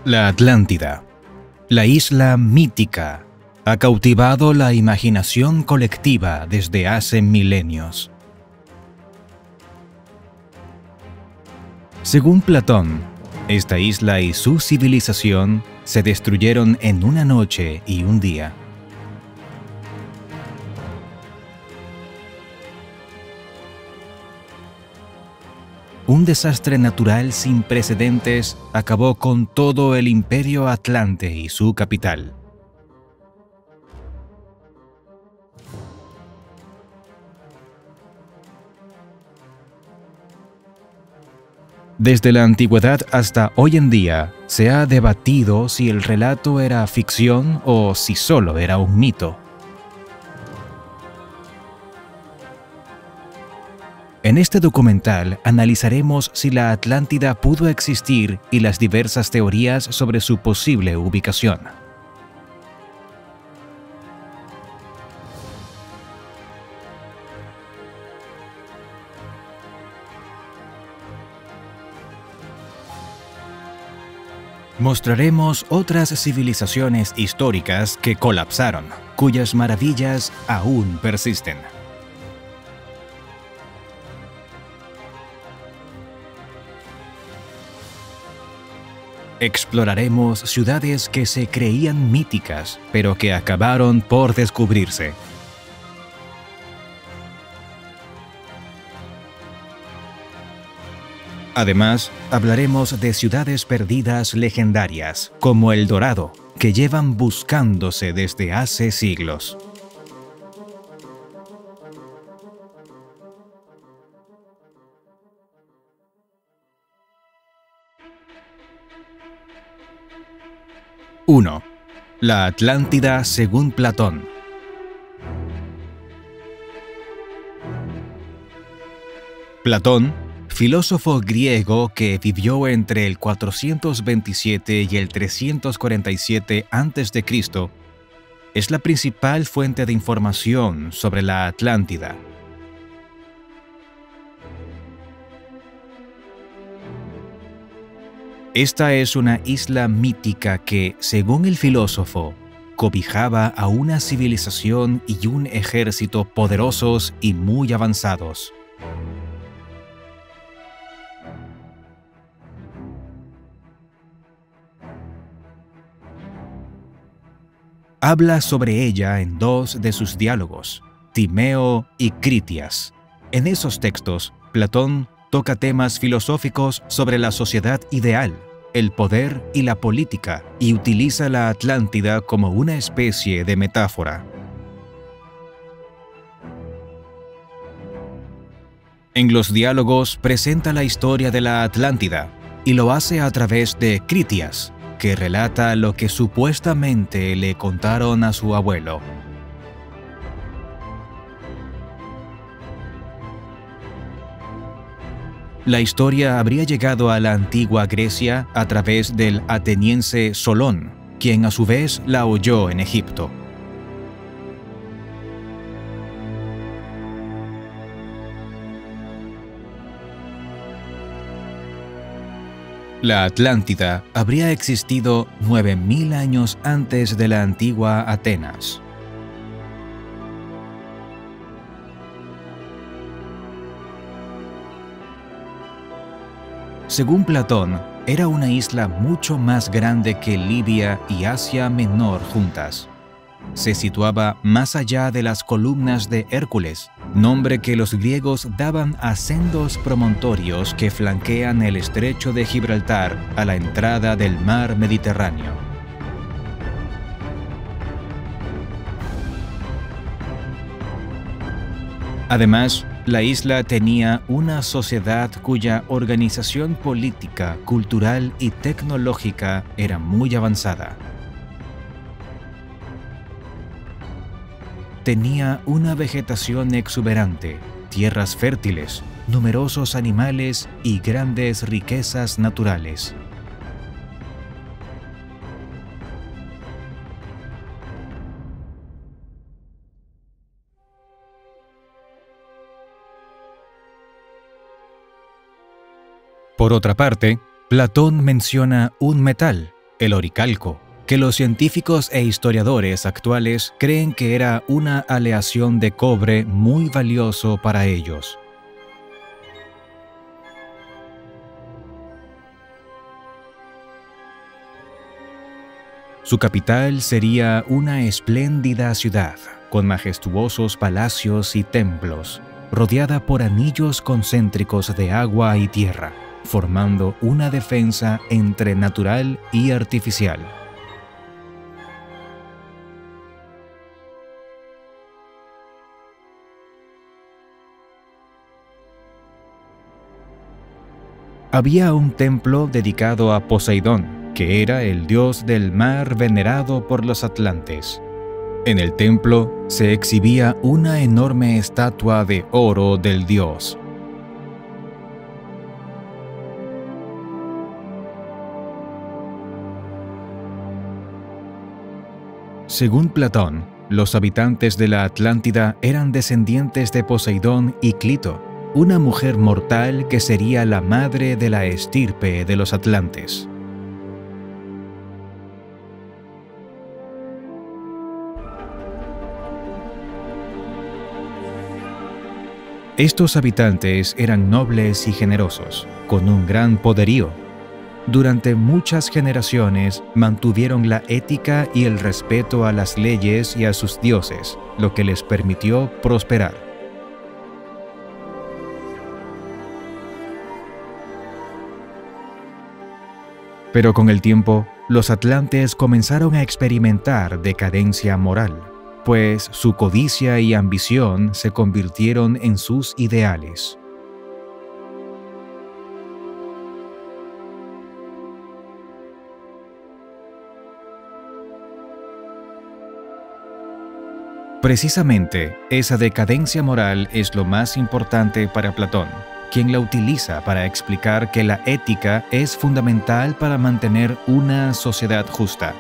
La Atlántida, la isla mítica, ha cautivado la imaginación colectiva desde hace milenios. Según Platón, esta isla y su civilización se destruyeron en una noche y un día. Un desastre natural sin precedentes acabó con todo el imperio atlante y su capital. Desde la antigüedad hasta hoy en día, se ha debatido si el relato era ficción o si solo era un mito. En este documental analizaremos si la Atlántida pudo existir y las diversas teorías sobre su posible ubicación. Mostraremos otras civilizaciones históricas que colapsaron, cuyas maravillas aún persisten. Exploraremos ciudades que se creían míticas, pero que acabaron por descubrirse. Además, hablaremos de ciudades perdidas legendarias, como El Dorado, que llevan buscándose desde hace siglos. ¡1! La Atlántida según Platón. Platón, filósofo griego que vivió entre el 427 y el 347 a.C., es la principal fuente de información sobre la Atlántida. Esta es una isla mítica que, según el filósofo, cobijaba a una civilización y un ejército poderosos y muy avanzados. Habla sobre ella en dos de sus diálogos, Timeo y Critias. En esos textos, Platón toca temas filosóficos sobre la sociedad ideal, el poder y la política, y utiliza la Atlántida como una especie de metáfora. En los diálogos presenta la historia de la Atlántida, y lo hace a través de Critias, que relata lo que supuestamente le contaron a su abuelo. La historia habría llegado a la antigua Grecia a través del ateniense Solón, quien a su vez la oyó en Egipto. La Atlántida habría existido 9000 años antes de la antigua Atenas. Según Platón, era una isla mucho más grande que Libia y Asia Menor juntas. Se situaba más allá de las columnas de Hércules, nombre que los griegos daban a sendos promontorios que flanquean el estrecho de Gibraltar a la entrada del mar Mediterráneo. Además, la isla tenía una sociedad cuya organización política, cultural y tecnológica era muy avanzada. Tenía una vegetación exuberante, tierras fértiles, numerosos animales y grandes riquezas naturales. Por otra parte, Platón menciona un metal, el oricalco, que los científicos e historiadores actuales creen que era una aleación de cobre muy valioso para ellos. Su capital sería una espléndida ciudad, con majestuosos palacios y templos, rodeada por anillos concéntricos de agua y tierra, formando una defensa entre natural y artificial. Había un templo dedicado a Poseidón, que era el dios del mar venerado por los atlantes. En el templo se exhibía una enorme estatua de oro del dios. Según Platón, los habitantes de la Atlántida eran descendientes de Poseidón y Clito, una mujer mortal que sería la madre de la estirpe de los atlantes. Estos habitantes eran nobles y generosos, con un gran poderío. Durante muchas generaciones mantuvieron la ética y el respeto a las leyes y a sus dioses, lo que les permitió prosperar. Pero con el tiempo, los atlantes comenzaron a experimentar decadencia moral, pues su codicia y ambición se convirtieron en sus ideales. Precisamente, esa decadencia moral es lo más importante para Platón, quien la utiliza para explicar que la ética es fundamental para mantener una sociedad justa.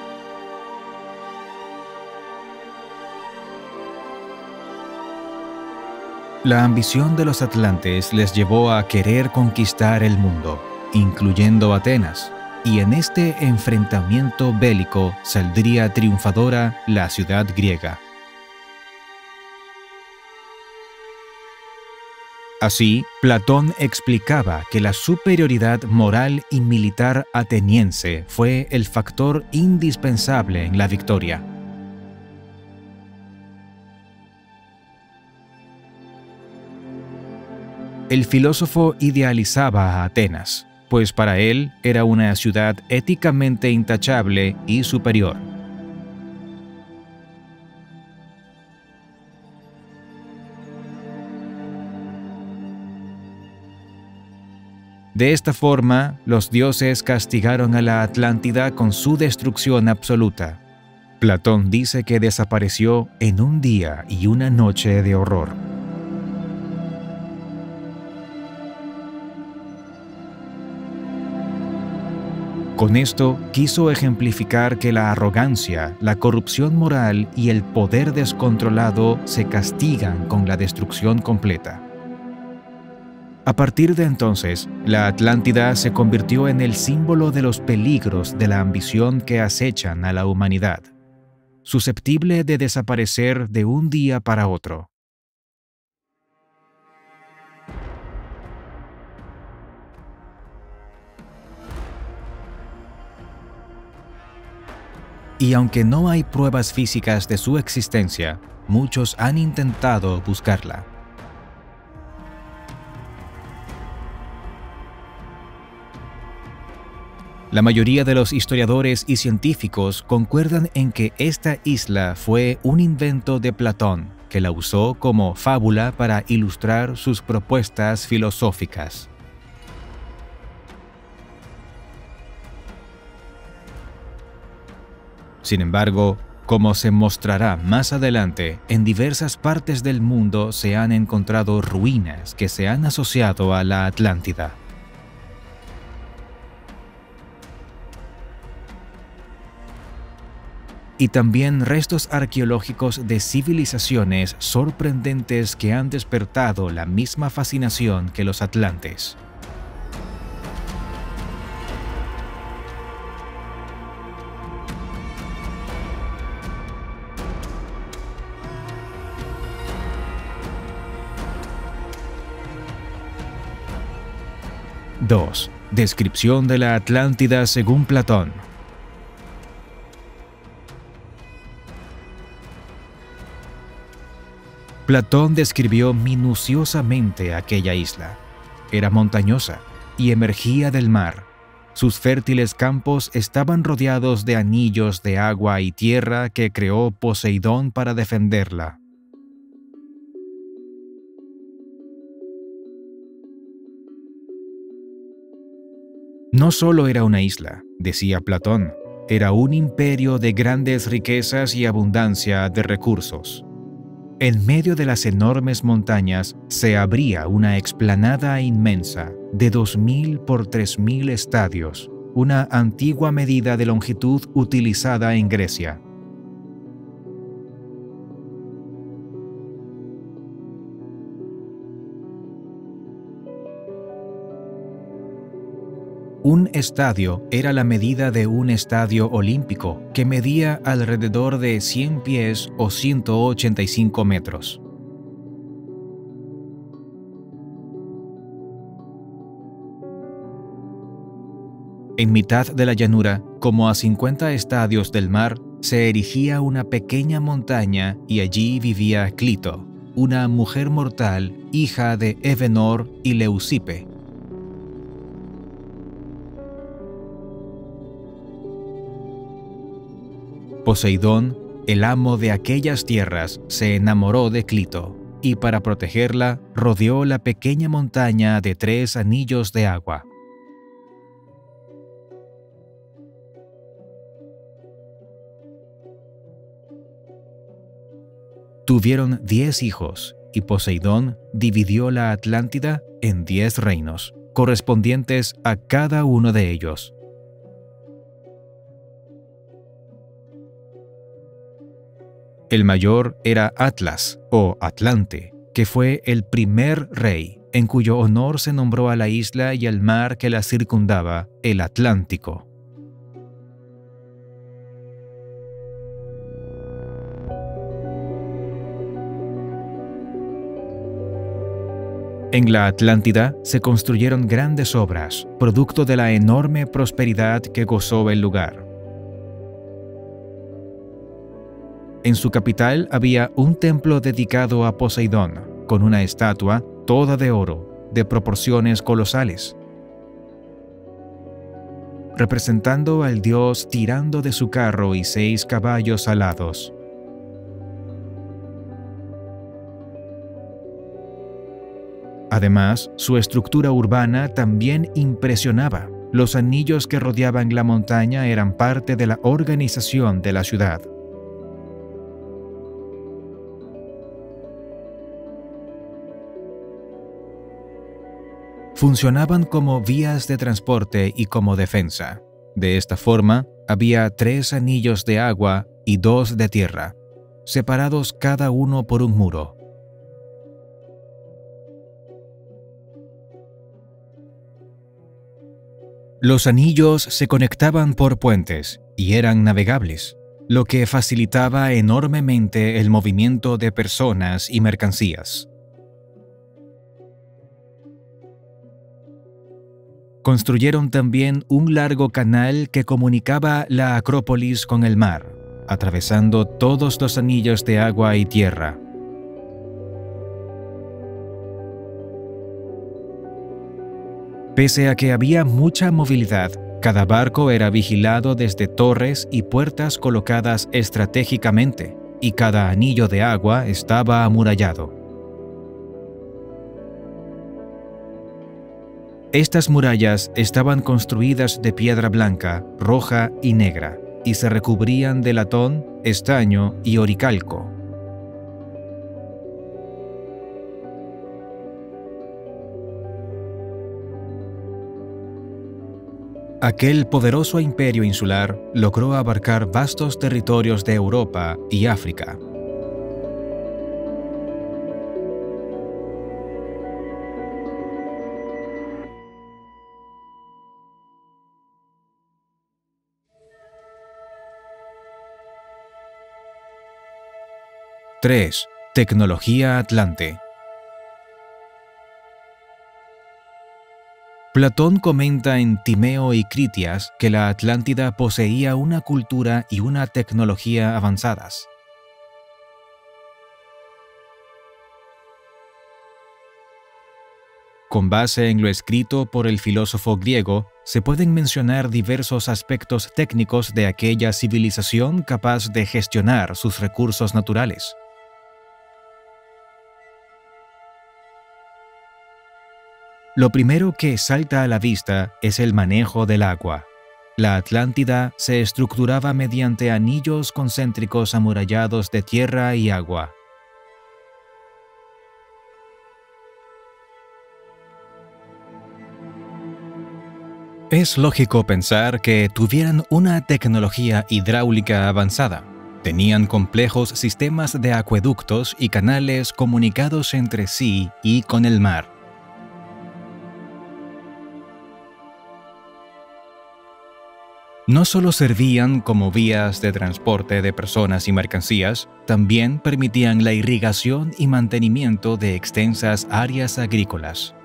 La ambición de los atlantes les llevó a querer conquistar el mundo, incluyendo Atenas, y en este enfrentamiento bélico saldría triunfadora la ciudad griega. Así, Platón explicaba que la superioridad moral y militar ateniense fue el factor indispensable en la victoria. El filósofo idealizaba a Atenas, pues para él era una ciudad éticamente intachable y superior. De esta forma, los dioses castigaron a la Atlántida con su destrucción absoluta. Platón dice que desapareció en un día y una noche de horror. Con esto quiso ejemplificar que la arrogancia, la corrupción moral y el poder descontrolado se castigan con la destrucción completa. A partir de entonces, la Atlántida se convirtió en el símbolo de los peligros de la ambición que acechan a la humanidad, susceptible de desaparecer de un día para otro. Y aunque no hay pruebas físicas de su existencia, muchos han intentado buscarla. La mayoría de los historiadores y científicos concuerdan en que esta isla fue un invento de Platón, que la usó como fábula para ilustrar sus propuestas filosóficas. Sin embargo, como se mostrará más adelante, en diversas partes del mundo se han encontrado ruinas que se han asociado a la Atlántida. Y también restos arqueológicos de civilizaciones sorprendentes que han despertado la misma fascinación que los atlantes. 2. Descripción de la Atlántida según Platón. Platón describió minuciosamente aquella isla. Era montañosa y emergía del mar. Sus fértiles campos estaban rodeados de anillos de agua y tierra que creó Poseidón para defenderla. No solo era una isla, decía Platón, era un imperio de grandes riquezas y abundancia de recursos. En medio de las enormes montañas se abría una explanada inmensa de 2.000 por 3.000 estadios, una antigua medida de longitud utilizada en Grecia. Un estadio era la medida de un estadio olímpico, que medía alrededor de 100 pies o 185 metros. En mitad de la llanura, como a 50 estadios del mar, se erigía una pequeña montaña y allí vivía Clito, una mujer mortal, hija de Evenor y Leucipe. Poseidón, el amo de aquellas tierras, se enamoró de Clito, y para protegerla rodeó la pequeña montaña de 3 anillos de agua. Tuvieron 10 hijos, y Poseidón dividió la Atlántida en 10 reinos, correspondientes a cada uno de ellos. El mayor era Atlas, o Atlante, que fue el primer rey, en cuyo honor se nombró a la isla y al mar que la circundaba el Atlántico. En la Atlántida se construyeron grandes obras, producto de la enorme prosperidad que gozó el lugar. En su capital había un templo dedicado a Poseidón, con una estatua toda de oro, de proporciones colosales, representando al dios tirando de su carro y 6 caballos alados. Además, su estructura urbana también impresionaba. Los anillos que rodeaban la montaña eran parte de la organización de la ciudad. Funcionaban como vías de transporte y como defensa. De esta forma, había 3 anillos de agua y 2 de tierra, separados cada uno por un muro. Los anillos se conectaban por puentes y eran navegables, lo que facilitaba enormemente el movimiento de personas y mercancías. Construyeron también un largo canal que comunicaba la Acrópolis con el mar, atravesando todos los anillos de agua y tierra. Pese a que había mucha movilidad, cada barco era vigilado desde torres y puertas colocadas estratégicamente, y cada anillo de agua estaba amurallado. Estas murallas estaban construidas de piedra blanca, roja y negra, y se recubrían de latón, estaño y oricalco. Aquel poderoso imperio insular logró abarcar vastos territorios de Europa y África. ¡3! Tecnología Atlante. Platón comenta en Timeo y Critias que la Atlántida poseía una cultura y una tecnología avanzadas. Con base en lo escrito por el filósofo griego, se pueden mencionar diversos aspectos técnicos de aquella civilización capaz de gestionar sus recursos naturales. Lo primero que salta a la vista es el manejo del agua. La Atlántida se estructuraba mediante anillos concéntricos amurallados de tierra y agua. Es lógico pensar que tuvieran una tecnología hidráulica avanzada. Tenían complejos sistemas de acueductos y canales comunicados entre sí y con el mar. No solo servían como vías de transporte de personas y mercancías, también permitían la irrigación y mantenimiento de extensas áreas agrícolas.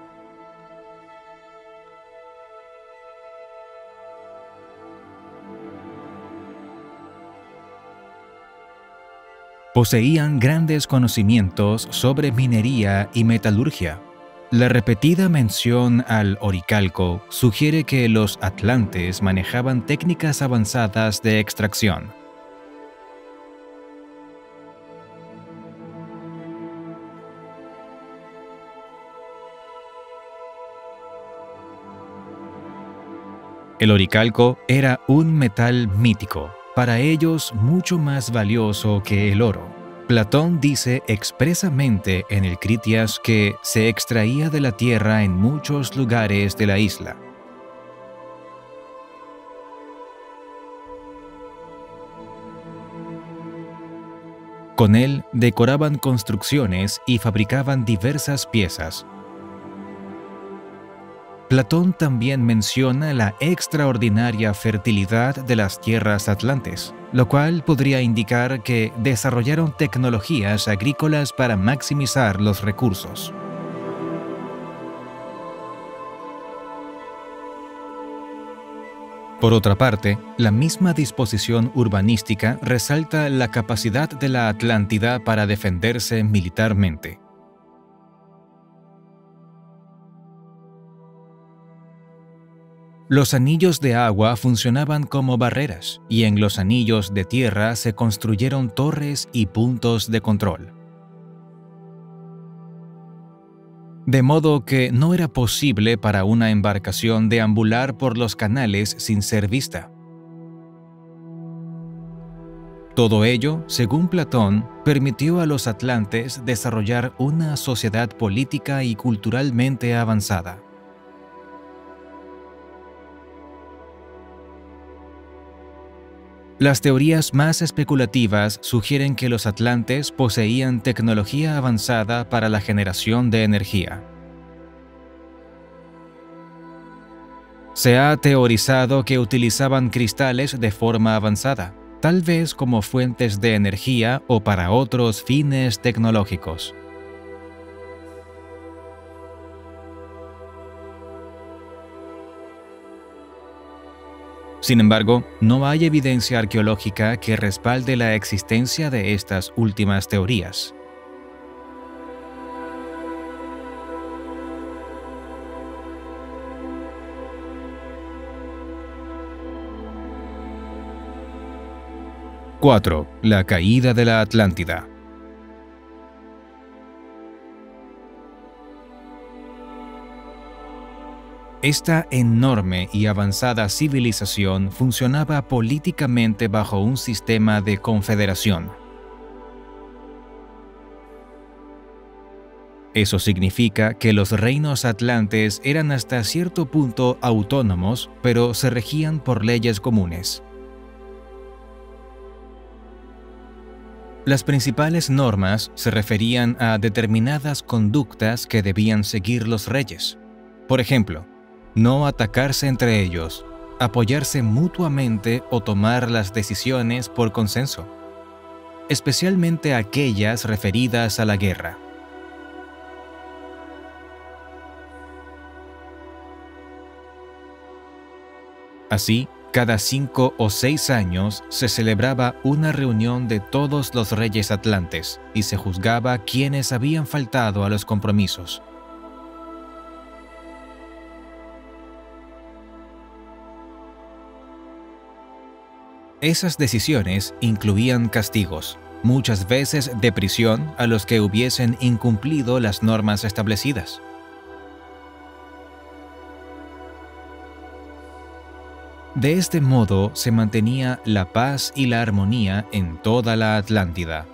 Poseían grandes conocimientos sobre minería y metalurgia. La repetida mención al oricalco sugiere que los atlantes manejaban técnicas avanzadas de extracción. El oricalco era un metal mítico, para ellos mucho más valioso que el oro. Platón dice expresamente en el Critias que se extraía de la tierra en muchos lugares de la isla. Con él decoraban construcciones y fabricaban diversas piezas. Platón también menciona la extraordinaria fertilidad de las tierras atlantes, lo cual podría indicar que desarrollaron tecnologías agrícolas para maximizar los recursos. Por otra parte, la misma disposición urbanística resalta la capacidad de la Atlántida para defenderse militarmente. Los anillos de agua funcionaban como barreras, y en los anillos de tierra se construyeron torres y puntos de control. De modo que no era posible para una embarcación deambular por los canales sin ser vista. Todo ello, según Platón, permitió a los atlantes desarrollar una sociedad política y culturalmente avanzada. Las teorías más especulativas sugieren que los atlantes poseían tecnología avanzada para la generación de energía. Se ha teorizado que utilizaban cristales de forma avanzada, tal vez como fuentes de energía o para otros fines tecnológicos. Sin embargo, no hay evidencia arqueológica que respalde la existencia de estas últimas teorías. ¡4! La caída de la Atlántida. Esta enorme y avanzada civilización funcionaba políticamente bajo un sistema de confederación. Eso significa que los reinos atlantes eran hasta cierto punto autónomos, pero se regían por leyes comunes. Las principales normas se referían a determinadas conductas que debían seguir los reyes. Por ejemplo, no atacarse entre ellos, apoyarse mutuamente o tomar las decisiones por consenso, especialmente aquellas referidas a la guerra. Así, cada 5 o 6 años se celebraba una reunión de todos los reyes atlantes y se juzgaba quienes habían faltado a los compromisos. Esas decisiones incluían castigos, muchas veces de prisión a los que hubiesen incumplido las normas establecidas. De este modo se mantenía la paz y la armonía en toda la Atlántida.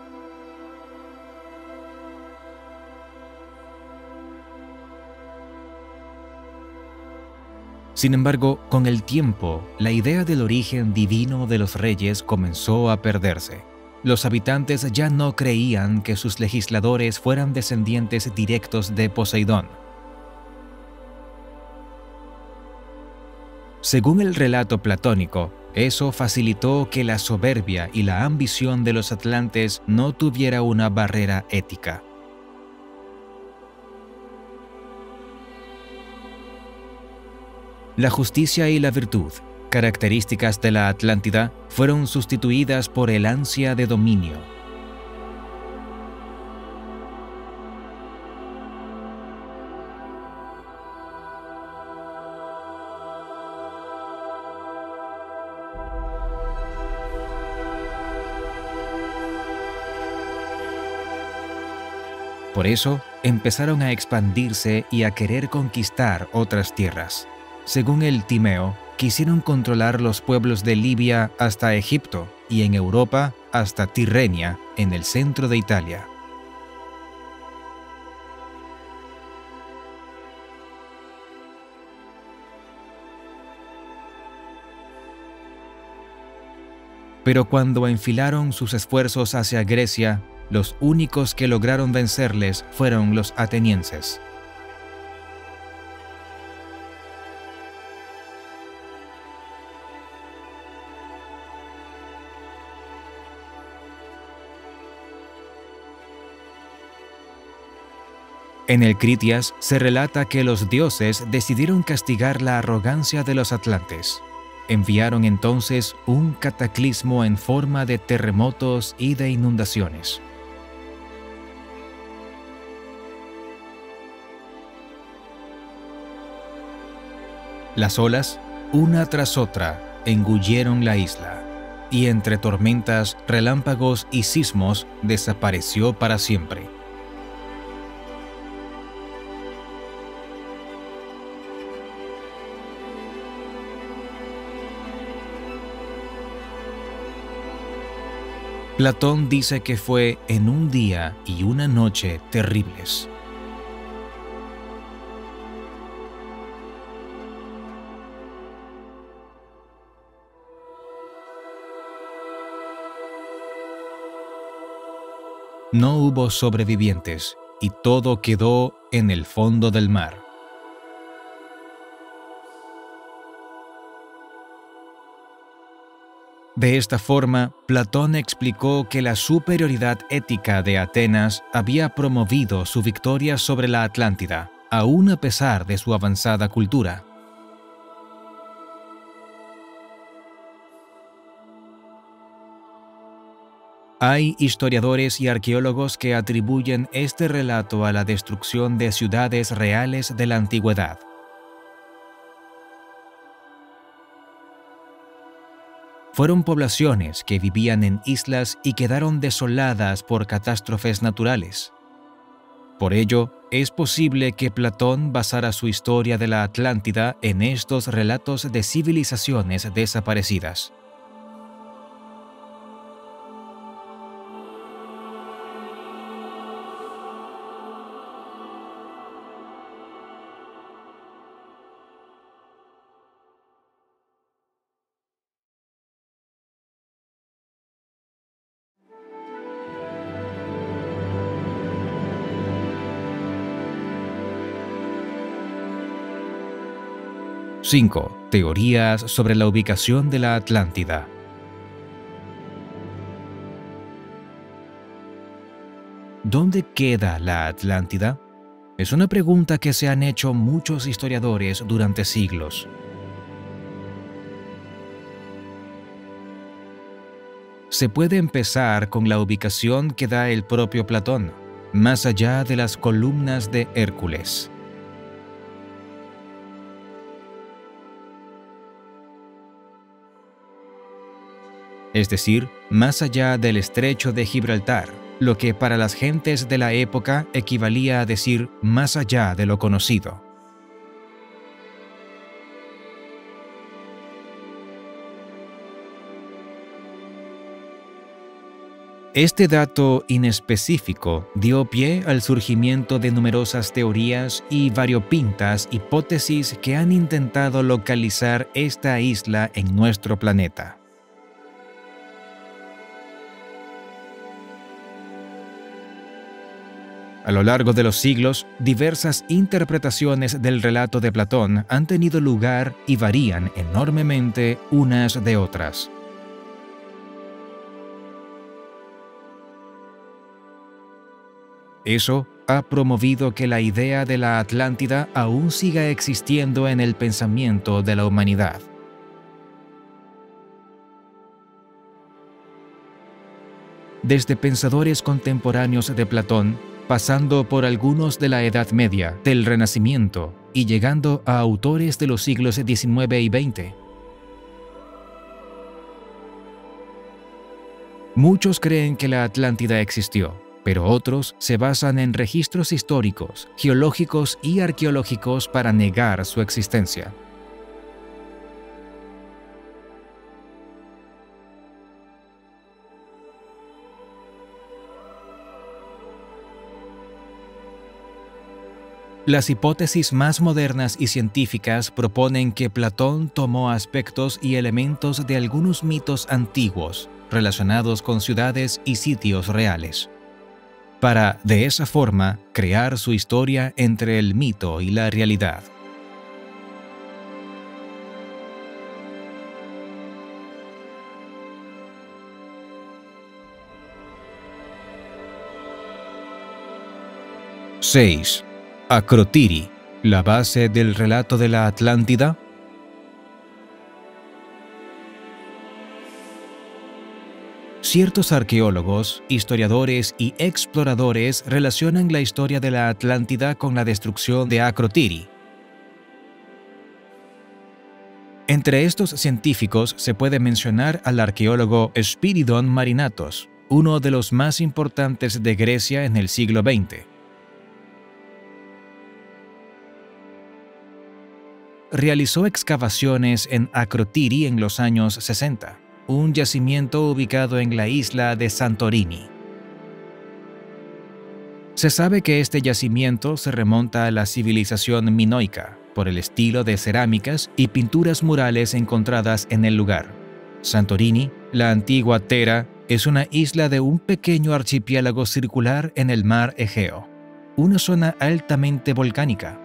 Sin embargo, con el tiempo, la idea del origen divino de los reyes comenzó a perderse. Los habitantes ya no creían que sus legisladores fueran descendientes directos de Poseidón. Según el relato platónico, eso facilitó que la soberbia y la ambición de los atlantes no tuviera una barrera ética. La justicia y la virtud, características de la Atlántida, fueron sustituidas por el ansia de dominio. Por eso, empezaron a expandirse y a querer conquistar otras tierras. Según el Timeo, quisieron controlar los pueblos de Libia hasta Egipto y en Europa hasta Tirrenia, en el centro de Italia. Pero cuando enfilaron sus esfuerzos hacia Grecia, los únicos que lograron vencerles fueron los atenienses. En el Critias se relata que los dioses decidieron castigar la arrogancia de los atlantes. Enviaron entonces un cataclismo en forma de terremotos y de inundaciones. Las olas, una tras otra, engulleron la isla, y entre tormentas, relámpagos y sismos desapareció para siempre. Platón dice que fue en un día y una noche terribles. No hubo sobrevivientes y todo quedó en el fondo del mar. De esta forma, Platón explicó que la superioridad ética de Atenas había promovido su victoria sobre la Atlántida, aún a pesar de su avanzada cultura. Hay historiadores y arqueólogos que atribuyen este relato a la destrucción de ciudades reales de la antigüedad. Fueron poblaciones que vivían en islas y quedaron desoladas por catástrofes naturales. Por ello, es posible que Platón basara su historia de la Atlántida en estos relatos de civilizaciones desaparecidas. ¡5! Teorías sobre la ubicación de la Atlántida. ¿Dónde queda la Atlántida? Es una pregunta que se han hecho muchos historiadores durante siglos. Se puede empezar con la ubicación que da el propio Platón, más allá de las columnas de Hércules. Es decir, más allá del estrecho de Gibraltar, lo que para las gentes de la época equivalía a decir más allá de lo conocido. Este dato inespecífico dio pie al surgimiento de numerosas teorías y variopintas hipótesis que han intentado localizar esta isla en nuestro planeta. A lo largo de los siglos, diversas interpretaciones del relato de Platón han tenido lugar y varían enormemente unas de otras. Eso ha promovido que la idea de la Atlántida aún siga existiendo en el pensamiento de la humanidad. Desde pensadores contemporáneos de Platón, pasando por algunos de la Edad Media, del Renacimiento y llegando a autores de los siglos XIX y XX. Muchos creen que la Atlántida existió, pero otros se basan en registros históricos, geológicos y arqueológicos para negar su existencia. Las hipótesis más modernas y científicas proponen que Platón tomó aspectos y elementos de algunos mitos antiguos relacionados con ciudades y sitios reales, para, de esa forma, crear su historia entre el mito y la realidad. ¡6! Akrotiri, la base del relato de la Atlántida. Ciertos arqueólogos, historiadores y exploradores relacionan la historia de la Atlántida con la destrucción de Akrotiri. Entre estos científicos se puede mencionar al arqueólogo Spyridon Marinatos, uno de los más importantes de Grecia en el siglo XX. Realizó excavaciones en Akrotiri en los años 60, un yacimiento ubicado en la isla de Santorini. Se sabe que este yacimiento se remonta a la civilización minoica, por el estilo de cerámicas y pinturas murales encontradas en el lugar. Santorini, la antigua Tera, es una isla de un pequeño archipiélago circular en el mar Egeo, una zona altamente volcánica.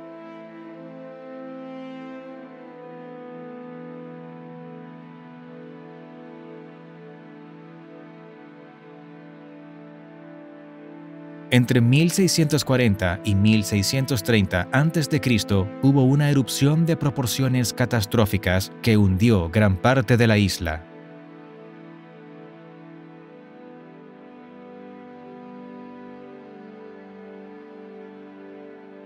Entre 1640 y 1630 a.C. hubo una erupción de proporciones catastróficas que hundió gran parte de la isla.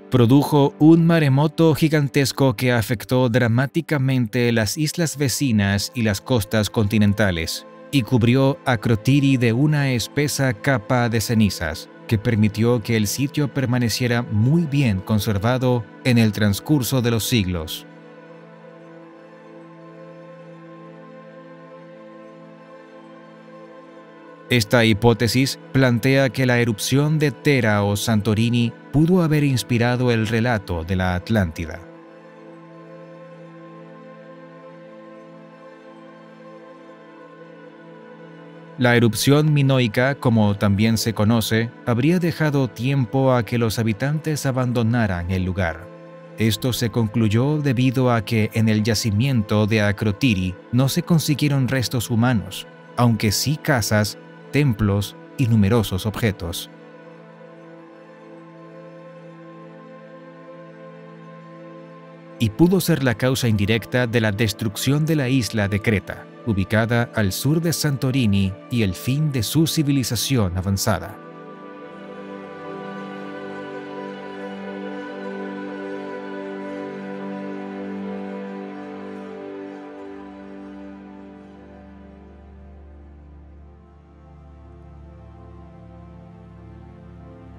Produjo un maremoto gigantesco que afectó dramáticamente las islas vecinas y las costas continentales, y cubrió Akrotiri de una espesa capa de cenizas, que permitió que el sitio permaneciera muy bien conservado en el transcurso de los siglos. Esta hipótesis plantea que la erupción de Tera o Santorini pudo haber inspirado el relato de la Atlántida. La erupción minoica, como también se conoce, habría dejado tiempo a que los habitantes abandonaran el lugar. Esto se concluyó debido a que en el yacimiento de Akrotiri no se consiguieron restos humanos, aunque sí casas, templos y numerosos objetos. Y pudo ser la causa indirecta de la destrucción de la isla de Creta, ubicada al sur de Santorini y el fin de su civilización avanzada.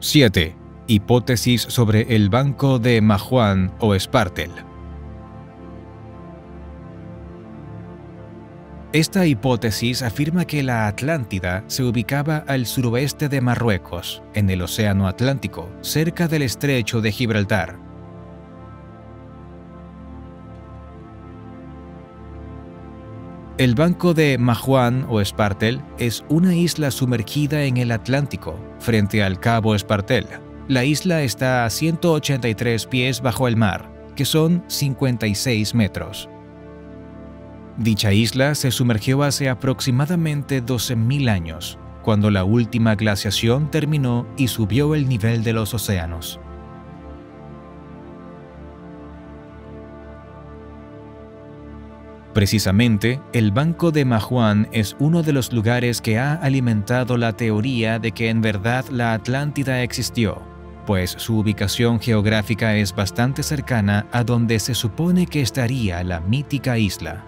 ¡7! Hipótesis sobre el Banco de Mahuan o Espartel. Esta hipótesis afirma que la Atlántida se ubicaba al suroeste de Marruecos, en el Océano Atlántico, cerca del Estrecho de Gibraltar. El Banco de Mahuan o Espartel es una isla sumergida en el Atlántico, frente al Cabo Espartel. La isla está a 183 pies bajo el mar, que son 56 metros. Dicha isla se sumergió hace aproximadamente 12.000 años, cuando la última glaciación terminó y subió el nivel de los océanos. Precisamente, el Banco de Mahuan es uno de los lugares que ha alimentado la teoría de que en verdad la Atlántida existió, pues su ubicación geográfica es bastante cercana a donde se supone que estaría la mítica isla.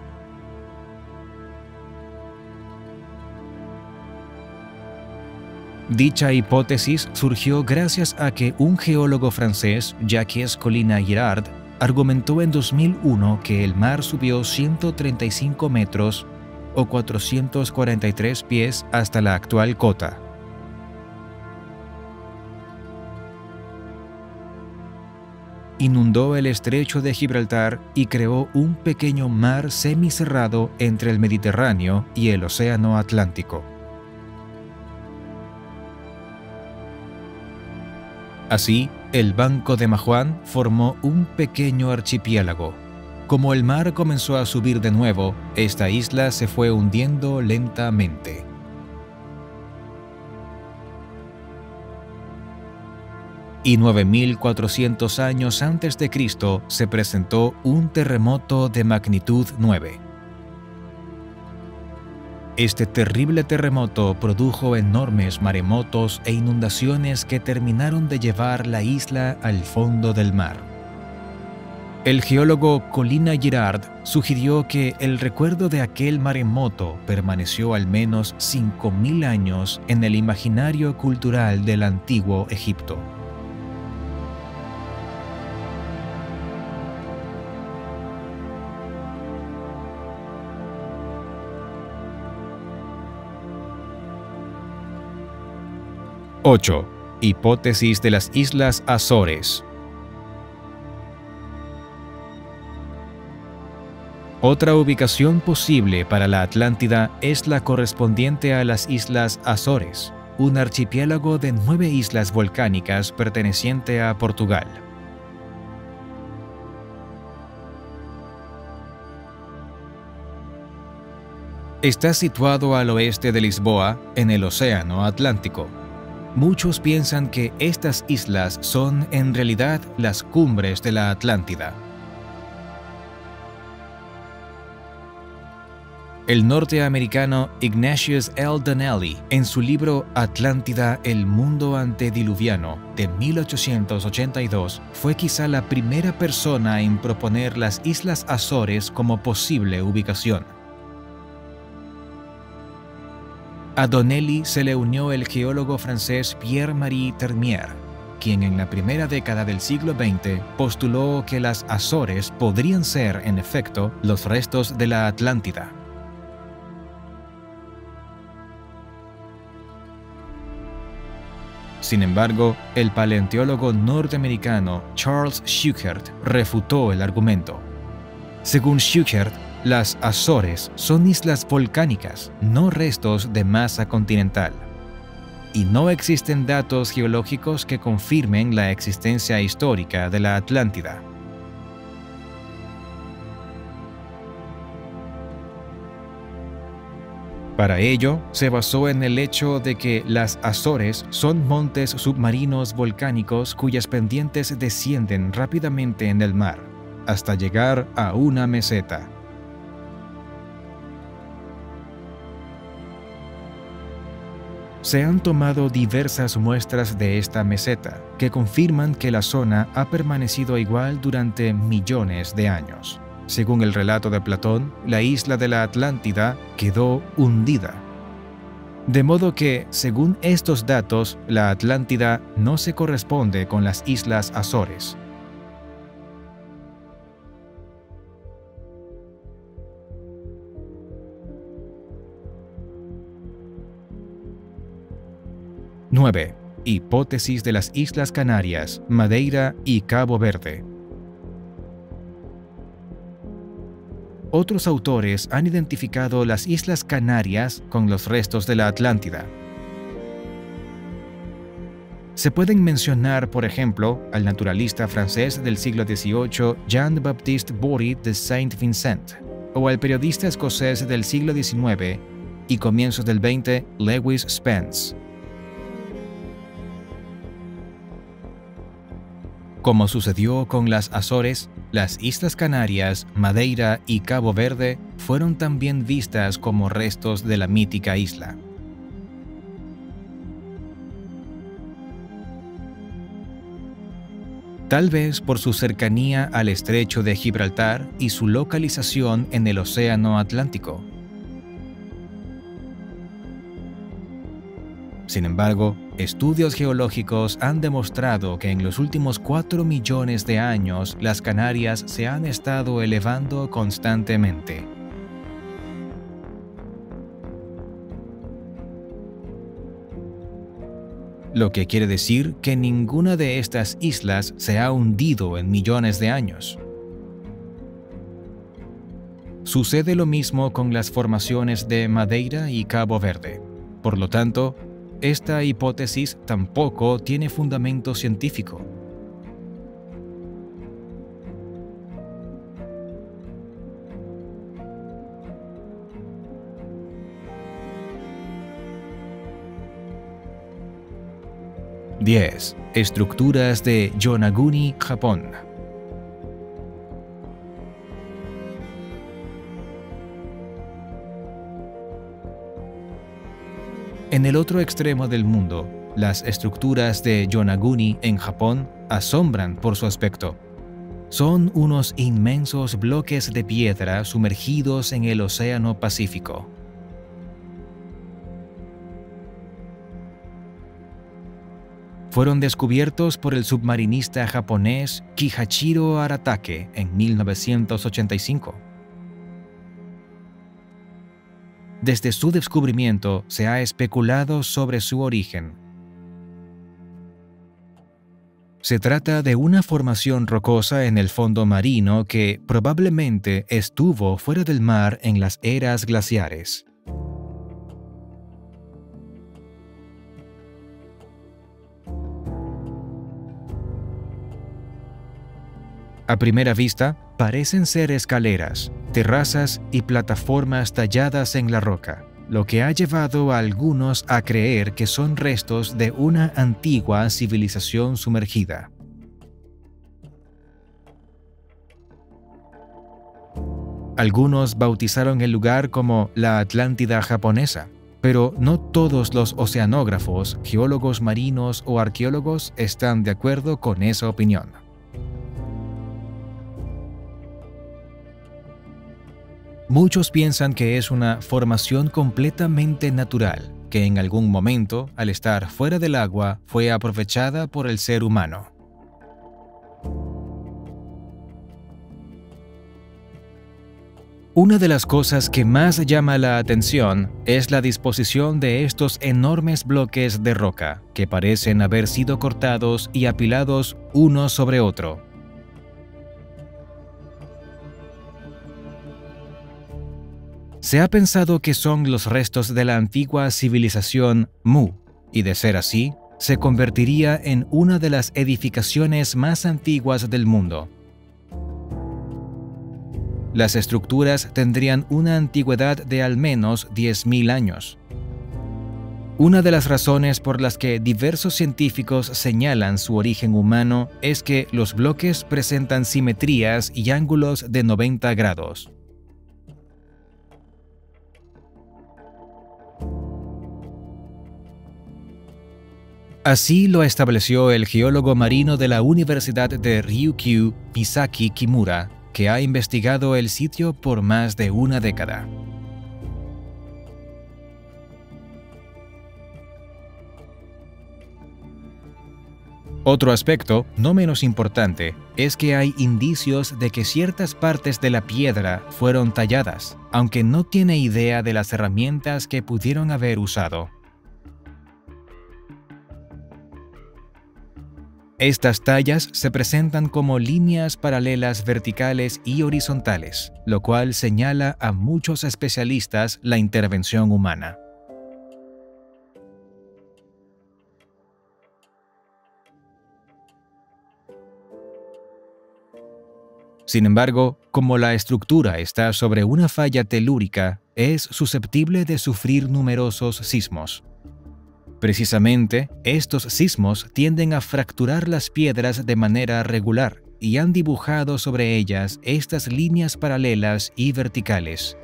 Dicha hipótesis surgió gracias a que un geólogo francés, Jacques Collina-Girard, argumentó en 2001 que el mar subió 135 metros o 443 pies hasta la actual cota. Inundó el Estrecho de Gibraltar y creó un pequeño mar semicerrado entre el Mediterráneo y el Océano Atlántico. Así, el Banco de Mahuan formó un pequeño archipiélago. Como el mar comenzó a subir de nuevo, esta isla se fue hundiendo lentamente. Y 9.400 años antes de Cristo se presentó un terremoto de magnitud 9. Este terrible terremoto produjo enormes maremotos e inundaciones que terminaron de llevar la isla al fondo del mar. El geólogo Collina-Girard sugirió que el recuerdo de aquel maremoto permaneció al menos 5.000 años en el imaginario cultural del antiguo Egipto. ¡8! Hipótesis de las Islas Azores. Otra ubicación posible para la Atlántida es la correspondiente a las Islas Azores, un archipiélago de 9 islas volcánicas perteneciente a Portugal. Está situado al oeste de Lisboa, en el Océano Atlántico. Muchos piensan que estas islas son en realidad las cumbres de la Atlántida. El norteamericano Ignatius L. Donnelly, en su libro Atlántida, el mundo antediluviano, de 1882, fue quizá la primera persona en proponer las Islas Azores como posible ubicación. A Donnelly se le unió el geólogo francés Pierre-Marie Termier, quien en la primera década del siglo XX postuló que las Azores podrían ser, en efecto, los restos de la Atlántida. Sin embargo, el paleontólogo norteamericano Charles Schuchert refutó el argumento. Según Schuchert, las Azores son islas volcánicas, no restos de masa continental. Y no existen datos geológicos que confirmen la existencia histórica de la Atlántida. Para ello, se basó en el hecho de que las Azores son montes submarinos volcánicos cuyas pendientes descienden rápidamente en el mar, hasta llegar a una meseta. Se han tomado diversas muestras de esta meseta que confirman que la zona ha permanecido igual durante millones de años. Según el relato de Platón, la isla de la Atlántida quedó hundida. De modo que, según estos datos, la Atlántida no se corresponde con las islas Azores. ¡9! Hipótesis de las Islas Canarias, Madeira y Cabo Verde. Otros autores han identificado las Islas Canarias con los restos de la Atlántida. Se pueden mencionar, por ejemplo, al naturalista francés del siglo XVIII Jean-Baptiste Bory de Saint-Vincent, o al periodista escocés del siglo XIX y comienzos del XX Lewis Spence. Como sucedió con las Azores, las Islas Canarias, Madeira y Cabo Verde fueron también vistas como restos de la mítica isla. Tal vez por su cercanía al estrecho de Gibraltar y su localización en el Océano Atlántico. Sin embargo, estudios geológicos han demostrado que en los últimos 4 millones de años las Canarias se han estado elevando constantemente. Lo que quiere decir que ninguna de estas islas se ha hundido en millones de años. Sucede lo mismo con las formaciones de Madeira y Cabo Verde. Por lo tanto, esta hipótesis tampoco tiene fundamento científico. ¡10! Estructuras de Yonaguni, Japón. En el otro extremo del mundo, las estructuras de Yonaguni en Japón asombran por su aspecto. Son unos inmensos bloques de piedra sumergidos en el Océano Pacífico. Fueron descubiertos por el submarinista japonés Kihachiro Aratake en 1985. Desde su descubrimiento se ha especulado sobre su origen. Se trata de una formación rocosa en el fondo marino que probablemente estuvo fuera del mar en las eras glaciares. A primera vista, parecen ser escaleras, terrazas y plataformas talladas en la roca, lo que ha llevado a algunos a creer que son restos de una antigua civilización sumergida. Algunos bautizaron el lugar como la Atlántida japonesa, pero no todos los oceanógrafos, geólogos marinos o arqueólogos están de acuerdo con esa opinión. Muchos piensan que es una formación completamente natural, que en algún momento, al estar fuera del agua, fue aprovechada por el ser humano. Una de las cosas que más llama la atención es la disposición de estos enormes bloques de roca, que parecen haber sido cortados y apilados uno sobre otro. Se ha pensado que son los restos de la antigua civilización Mu, y de ser así, se convertiría en una de las edificaciones más antiguas del mundo. Las estructuras tendrían una antigüedad de al menos 10.000 años. Una de las razones por las que diversos científicos señalan su origen humano es que los bloques presentan simetrías y ángulos de 90 grados. Así lo estableció el geólogo marino de la Universidad de Ryukyu, Misaki Kimura, que ha investigado el sitio por más de una década. Otro aspecto, no menos importante, es que hay indicios de que ciertas partes de la piedra fueron talladas, aunque no tiene idea de las herramientas que pudieron haber usado. Estas tallas se presentan como líneas paralelas verticales y horizontales, lo cual señala a muchos especialistas la intervención humana. Sin embargo, como la estructura está sobre una falla telúrica, es susceptible de sufrir numerosos sismos. Precisamente, estos sismos tienden a fracturar las piedras de manera regular y han dibujado sobre ellas estas líneas paralelas y verticales.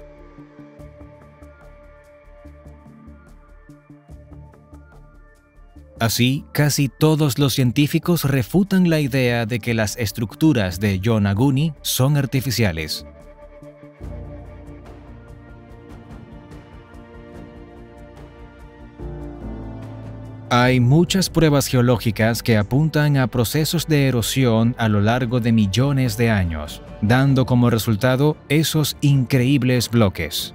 Así, casi todos los científicos refutan la idea de que las estructuras de Yonaguni son artificiales. Hay muchas pruebas geológicas que apuntan a procesos de erosión a lo largo de millones de años, dando como resultado esos increíbles bloques.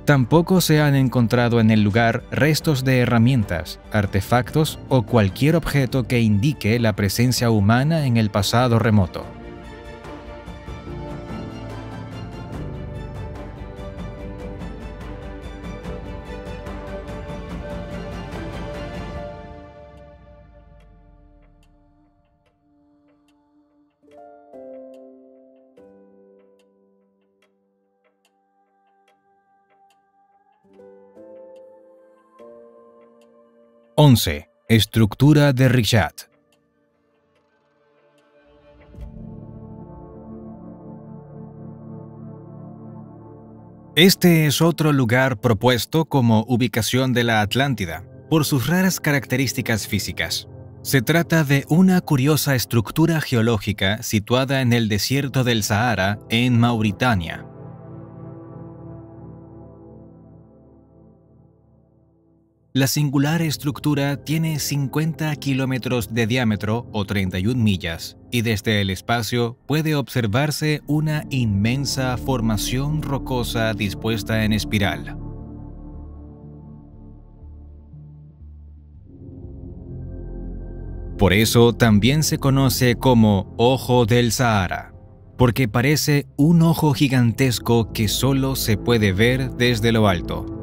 Tampoco se han encontrado en el lugar restos de herramientas, artefactos o cualquier objeto que indique la presencia humana en el pasado remoto. ¡11! Estructura de Richat. Este es otro lugar propuesto como ubicación de la Atlántida, por sus raras características físicas. Se trata de una curiosa estructura geológica situada en el desierto del Sahara, en Mauritania. La singular estructura tiene 50 kilómetros de diámetro o 31 millas, y desde el espacio puede observarse una inmensa formación rocosa dispuesta en espiral. Por eso también se conoce como Ojo del Sahara, porque parece un ojo gigantesco que solo se puede ver desde lo alto.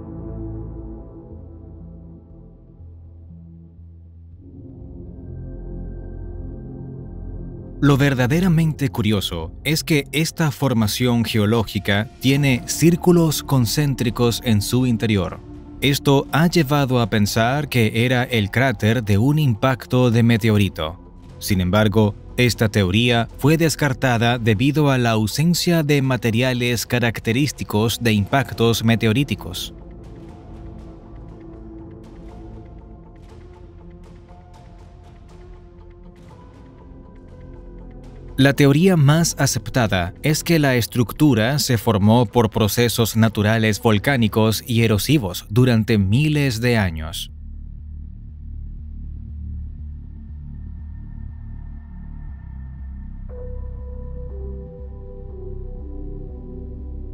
Lo verdaderamente curioso es que esta formación geológica tiene círculos concéntricos en su interior. Esto ha llevado a pensar que era el cráter de un impacto de meteorito. Sin embargo, esta teoría fue descartada debido a la ausencia de materiales característicos de impactos meteoríticos. La teoría más aceptada es que la estructura se formó por procesos naturales volcánicos y erosivos durante miles de años.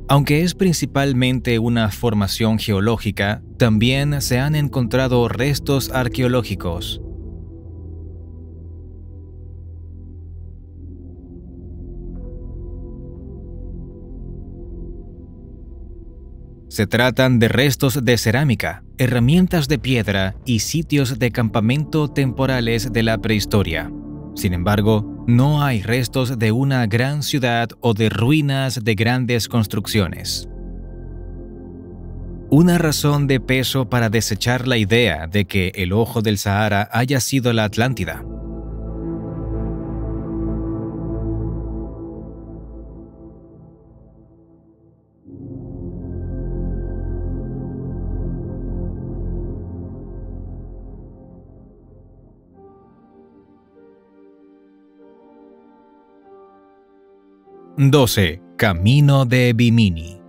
Aunque es principalmente una formación geológica, también se han encontrado restos arqueológicos. Se tratan de restos de cerámica, herramientas de piedra y sitios de campamento temporales de la prehistoria. Sin embargo, no hay restos de una gran ciudad o de ruinas de grandes construcciones. Una razón de peso para desechar la idea de que el Ojo del Sahara haya sido la Atlántida. 12. Camino de Bimini.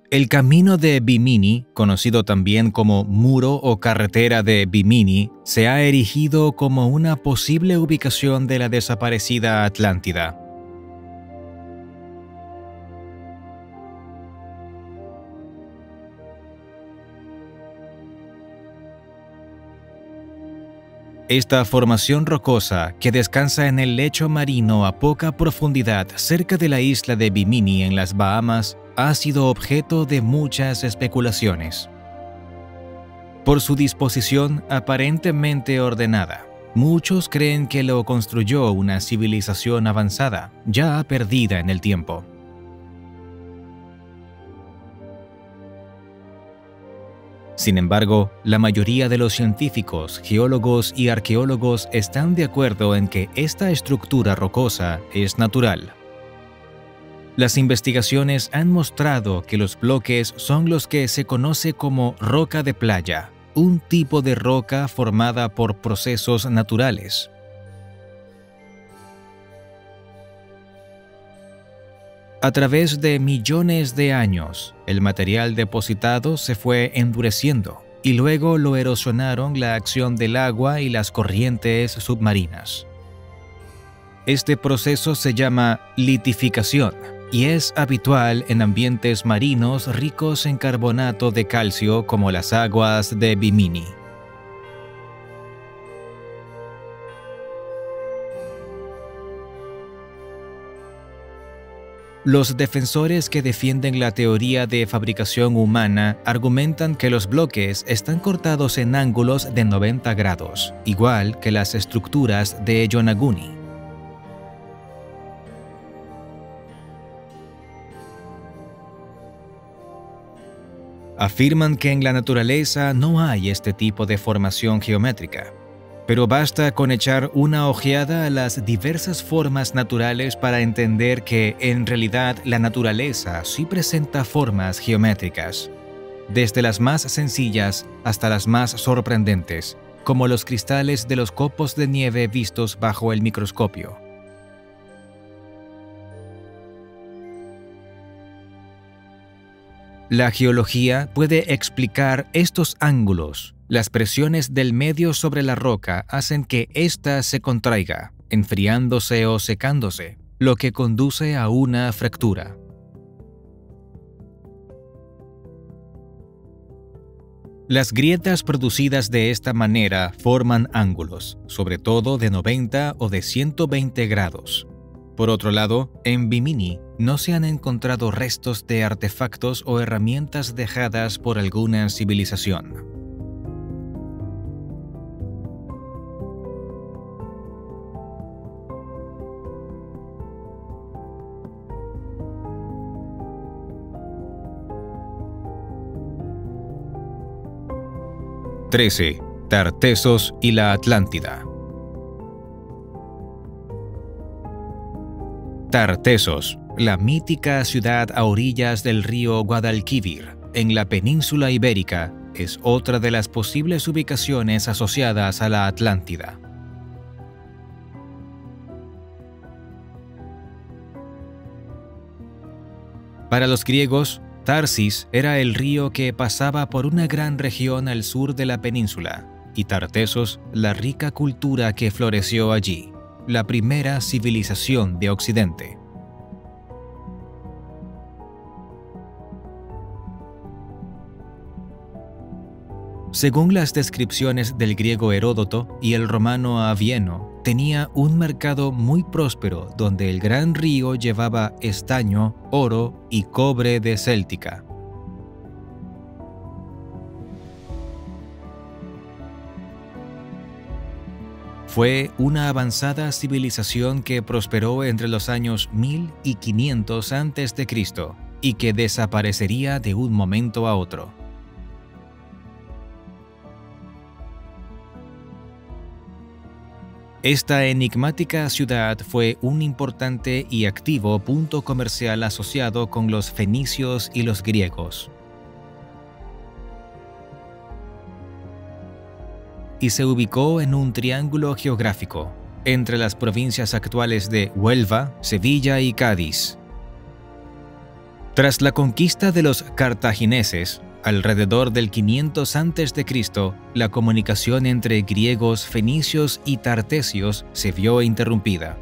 El camino de Bimini, conocido también como Muro o Carretera de Bimini, se ha erigido como una posible ubicación de la desaparecida Atlántida. Esta formación rocosa, que descansa en el lecho marino a poca profundidad cerca de la isla de Bimini en las Bahamas, ha sido objeto de muchas especulaciones. Por su disposición aparentemente ordenada, muchos creen que lo construyó una civilización avanzada, ya perdida en el tiempo. Sin embargo, la mayoría de los científicos, geólogos y arqueólogos están de acuerdo en que esta estructura rocosa es natural. Las investigaciones han mostrado que los bloques son los que se conoce como roca de playa, un tipo de roca formada por procesos naturales. A través de millones de años, el material depositado se fue endureciendo y luego lo erosionaron la acción del agua y las corrientes submarinas. Este proceso se llama litificación y es habitual en ambientes marinos ricos en carbonato de calcio como las aguas de Bimini. Los defensores que defienden la teoría de fabricación humana argumentan que los bloques están cortados en ángulos de 90 grados, igual que las estructuras de Yonaguni. Afirman que en la naturaleza no hay este tipo de formación geométrica, pero basta con echar una ojeada a las diversas formas naturales para entender que, en realidad, la naturaleza sí presenta formas geométricas, desde las más sencillas hasta las más sorprendentes, como los cristales de los copos de nieve vistos bajo el microscopio. La geología puede explicar estos ángulos. Las presiones del medio sobre la roca hacen que ésta se contraiga, enfriándose o secándose, lo que conduce a una fractura. Las grietas producidas de esta manera forman ángulos, sobre todo de 90 o de 120 grados. Por otro lado, en Bimini no se han encontrado restos de artefactos o herramientas dejadas por alguna civilización. (13) Tartessos y la Atlántida. Tartessos, la mítica ciudad a orillas del río Guadalquivir, en la península ibérica, es otra de las posibles ubicaciones asociadas a la Atlántida. Para los griegos, Tarsis era el río que pasaba por una gran región al sur de la península, y Tartessos la rica cultura que floreció allí, la primera civilización de Occidente. Según las descripciones del griego Heródoto y el romano Avieno, tenía un mercado muy próspero donde el gran río llevaba estaño, oro y cobre de Céltica. Fue una avanzada civilización que prosperó entre los años 1000 y 500 a.C. y que desaparecería de un momento a otro. Esta enigmática ciudad fue un importante y activo punto comercial asociado con los fenicios y los griegos. y se ubicó en un triángulo geográfico entre las provincias actuales de Huelva, Sevilla y Cádiz. Tras la conquista de los cartagineses, alrededor del 500 a.C., la comunicación entre griegos, fenicios y tartesios se vio interrumpida.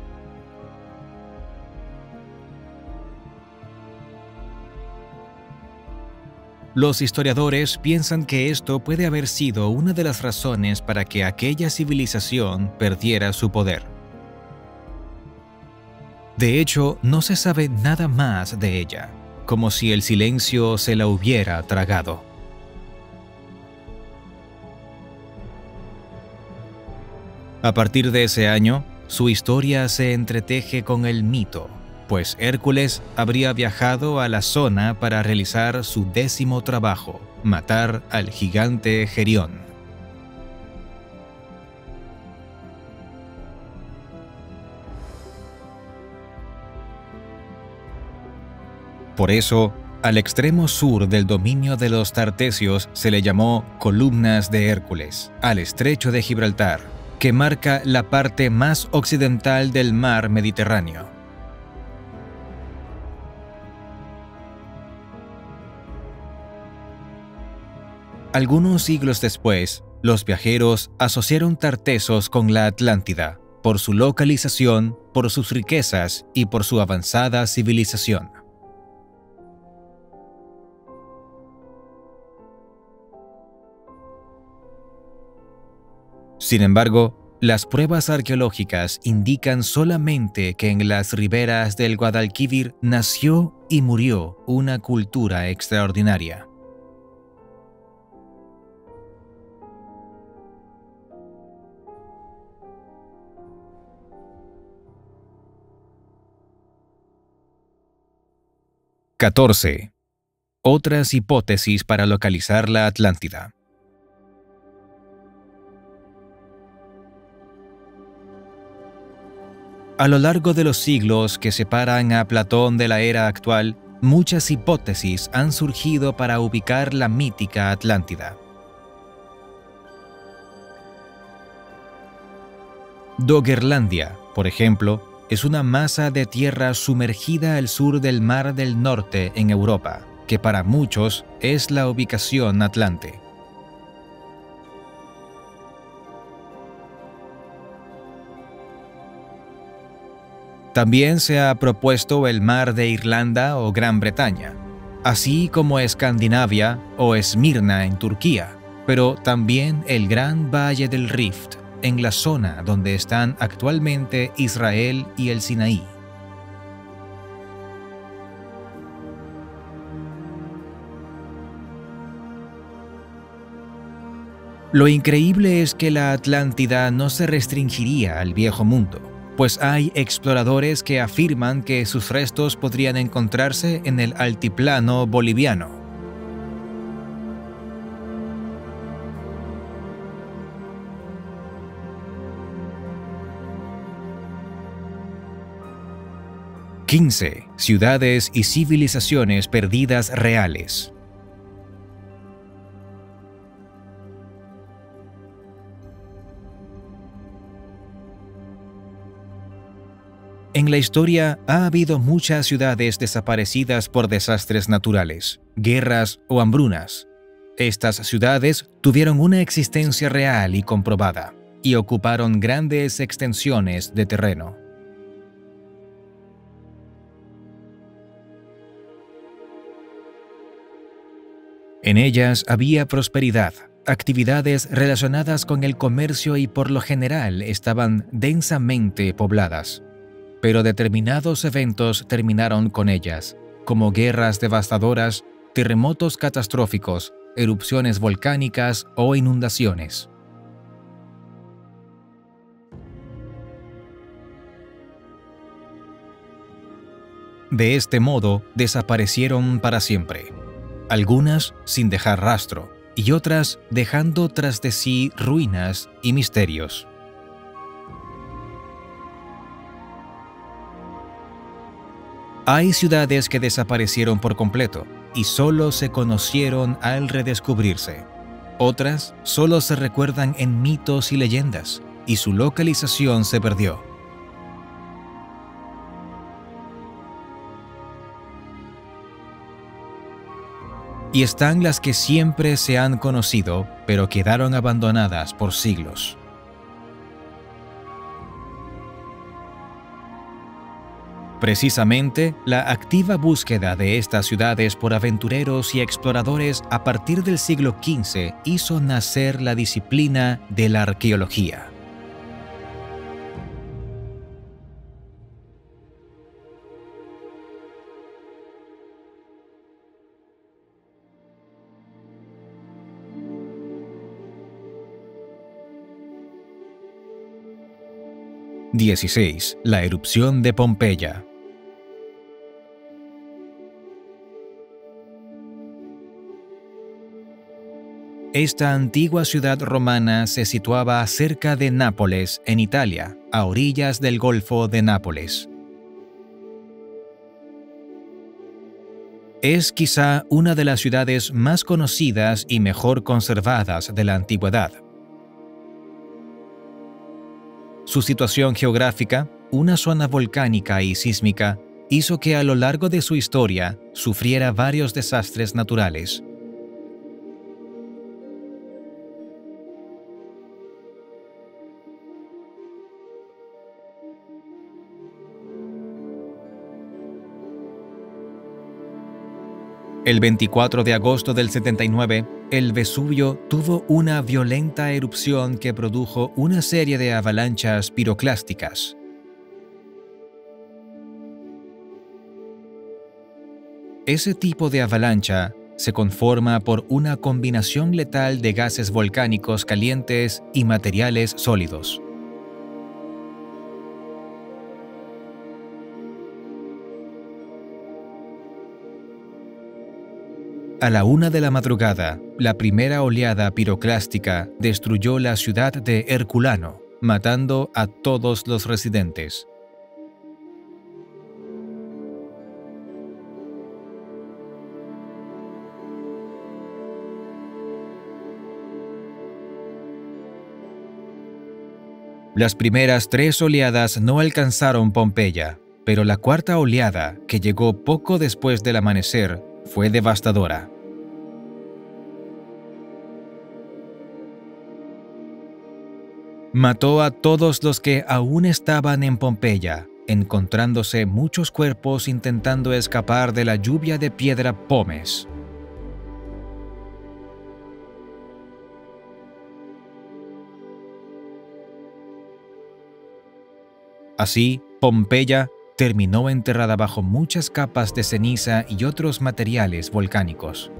Los historiadores piensan que esto puede haber sido una de las razones para que aquella civilización perdiera su poder. De hecho, no se sabe nada más de ella, como si el silencio se la hubiera tragado. A partir de ese año, su historia se entreteje con el mito, pues Hércules habría viajado a la zona para realizar su 10º trabajo, matar al gigante Gerión. Por eso, al extremo sur del dominio de los tartesios se le llamó Columnas de Hércules, al estrecho de Gibraltar, que marca la parte más occidental del mar Mediterráneo. Algunos siglos después, los viajeros asociaron Tartesos con la Atlántida, por su localización, por sus riquezas y por su avanzada civilización. Sin embargo, las pruebas arqueológicas indican solamente que en las riberas del Guadalquivir nació y murió una cultura extraordinaria. �14. Otras hipótesis para localizar la Atlántida. A lo largo de los siglos que separan a Platón de la era actual, muchas hipótesis han surgido para ubicar la mítica Atlántida. Doggerlandia, por ejemplo, es una masa de tierra sumergida al sur del Mar del Norte en Europa, que para muchos es la ubicación atlante. También se ha propuesto el Mar de Irlanda o Gran Bretaña, así como Escandinavia o Esmirna en Turquía, pero también el Gran Valle del Rift, en la zona donde están actualmente Israel y el Sinaí. Lo increíble es que la Atlántida no se restringiría al Viejo Mundo, pues hay exploradores que afirman que sus restos podrían encontrarse en el altiplano boliviano. �15. Ciudades y civilizaciones perdidas reales. En la historia ha habido muchas ciudades desaparecidas por desastres naturales, guerras o hambrunas. Estas ciudades tuvieron una existencia real y comprobada, y ocuparon grandes extensiones de terreno. En ellas había prosperidad, actividades relacionadas con el comercio y por lo general estaban densamente pobladas. Pero determinados eventos terminaron con ellas, como guerras devastadoras, terremotos catastróficos, erupciones volcánicas o inundaciones. De este modo, desaparecieron para siempre. Algunas sin dejar rastro, y otras dejando tras de sí ruinas y misterios. Hay ciudades que desaparecieron por completo y solo se conocieron al redescubrirse. Otras solo se recuerdan en mitos y leyendas, y su localización se perdió. Y están las que siempre se han conocido, pero quedaron abandonadas por siglos. Precisamente, la activa búsqueda de estas ciudades por aventureros y exploradores a partir del siglo XV hizo nacer la disciplina de la arqueología. XVI. La erupción de Pompeya. Esta antigua ciudad romana se situaba cerca de Nápoles, en Italia, a orillas del Golfo de Nápoles. Es quizá una de las ciudades más conocidas y mejor conservadas de la antigüedad. Su situación geográfica, una zona volcánica y sísmica, hizo que a lo largo de su historia sufriera varios desastres naturales. El 24 de agosto del 79, el Vesubio tuvo una violenta erupción que produjo una serie de avalanchas piroclásticas. Ese tipo de avalancha se conforma por una combinación letal de gases volcánicos calientes y materiales sólidos. A la 1 de la madrugada, la primera oleada piroclástica destruyó la ciudad de Herculano, matando a todos los residentes. Las primeras 3 oleadas no alcanzaron Pompeya, pero la cuarta oleada, que llegó poco después del amanecer, fue devastadora. Mató a todos los que aún estaban en Pompeya, encontrándose muchos cuerpos intentando escapar de la lluvia de piedra pómez. Así, Pompeya terminó enterrada bajo muchas capas de ceniza y otros materiales volcánicos.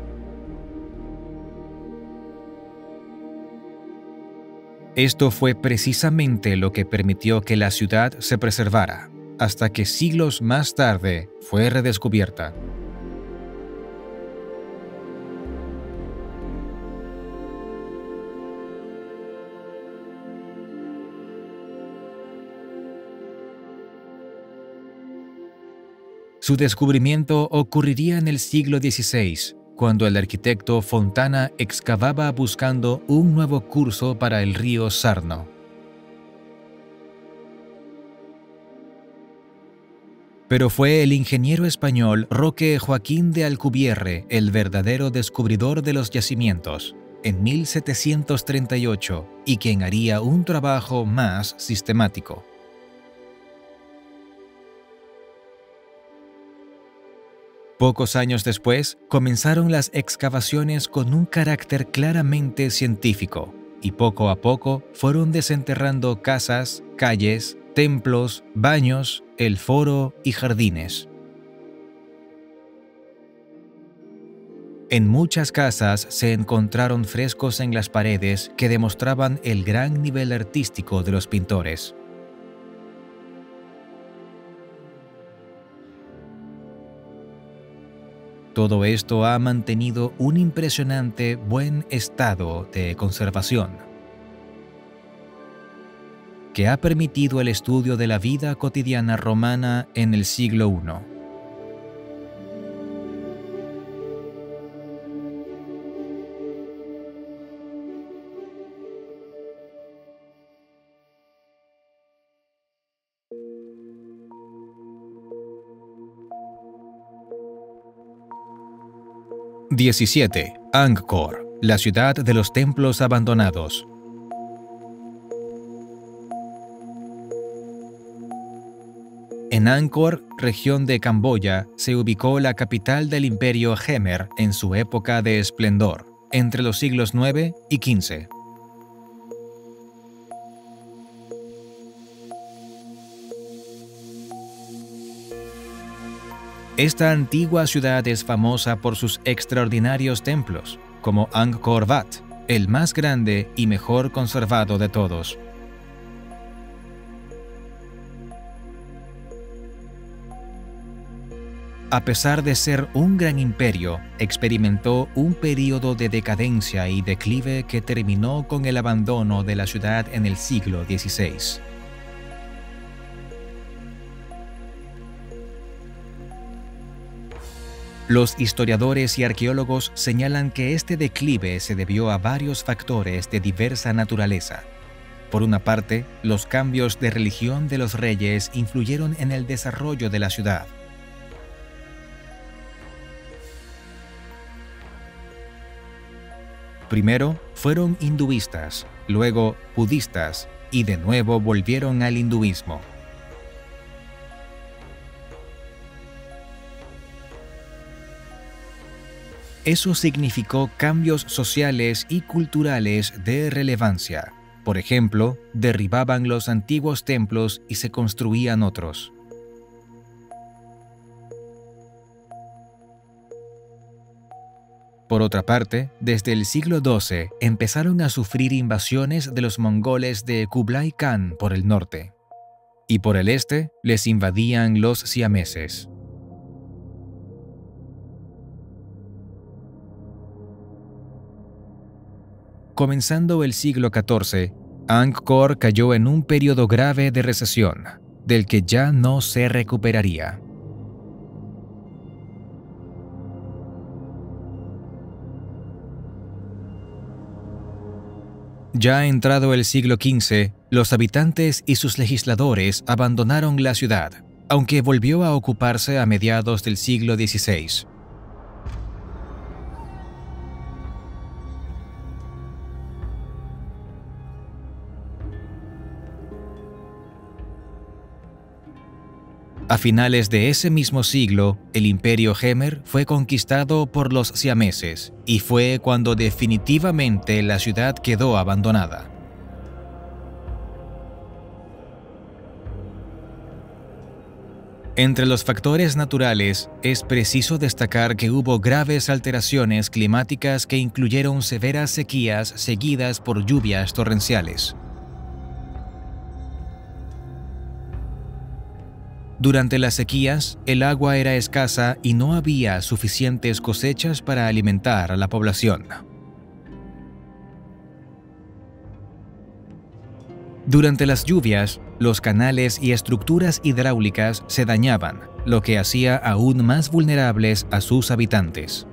Esto fue precisamente lo que permitió que la ciudad se preservara, hasta que siglos más tarde fue redescubierta. Su descubrimiento ocurriría en el siglo XVI, cuando el arquitecto Fontana excavaba buscando un nuevo curso para el río Sarno. Pero fue el ingeniero español Roque Joaquín de Alcubierre el verdadero descubridor de los yacimientos, en 1738, y quien haría un trabajo más sistemático. Pocos años después, comenzaron las excavaciones con un carácter claramente científico, y poco a poco fueron desenterrando casas, calles, templos, baños, el foro y jardines. En muchas casas se encontraron frescos en las paredes que demostraban el gran nivel artístico de los pintores. Todo esto ha mantenido un impresionante buen estado de conservación, que ha permitido el estudio de la vida cotidiana romana en el siglo I. 17. Angkor, la ciudad de los templos abandonados. En Angkor, región de Camboya, se ubicó la capital del Imperio Khmer en su época de esplendor, entre los siglos IX y XV. Esta antigua ciudad es famosa por sus extraordinarios templos, como Angkor Wat, el más grande y mejor conservado de todos. A pesar de ser un gran imperio, experimentó un período de decadencia y declive que terminó con el abandono de la ciudad en el siglo XVI. Los historiadores y arqueólogos señalan que este declive se debió a varios factores de diversa naturaleza. Por una parte, los cambios de religión de los reyes influyeron en el desarrollo de la ciudad. Primero fueron hinduistas, luego budistas y de nuevo volvieron al hinduismo. Eso significó cambios sociales y culturales de relevancia. Por ejemplo, derribaban los antiguos templos y se construían otros. Por otra parte, desde el siglo XII empezaron a sufrir invasiones de los mongoles de Kublai Khan por el norte, y por el este les invadían los siameses. Comenzando el siglo XIV, Angkor cayó en un periodo grave de recesión, del que ya no se recuperaría. Ya entrado el siglo XV, los habitantes y sus legisladores abandonaron la ciudad, aunque volvió a ocuparse a mediados del siglo XVI. A finales de ese mismo siglo, el Imperio Khmer fue conquistado por los siameses, y fue cuando definitivamente la ciudad quedó abandonada. Entre los factores naturales, es preciso destacar que hubo graves alteraciones climáticas que incluyeron severas sequías seguidas por lluvias torrenciales. Durante las sequías, el agua era escasa y no había suficientes cosechas para alimentar a la población. Durante las lluvias, los canales y estructuras hidráulicas se dañaban, lo que hacía aún más vulnerables a sus habitantes.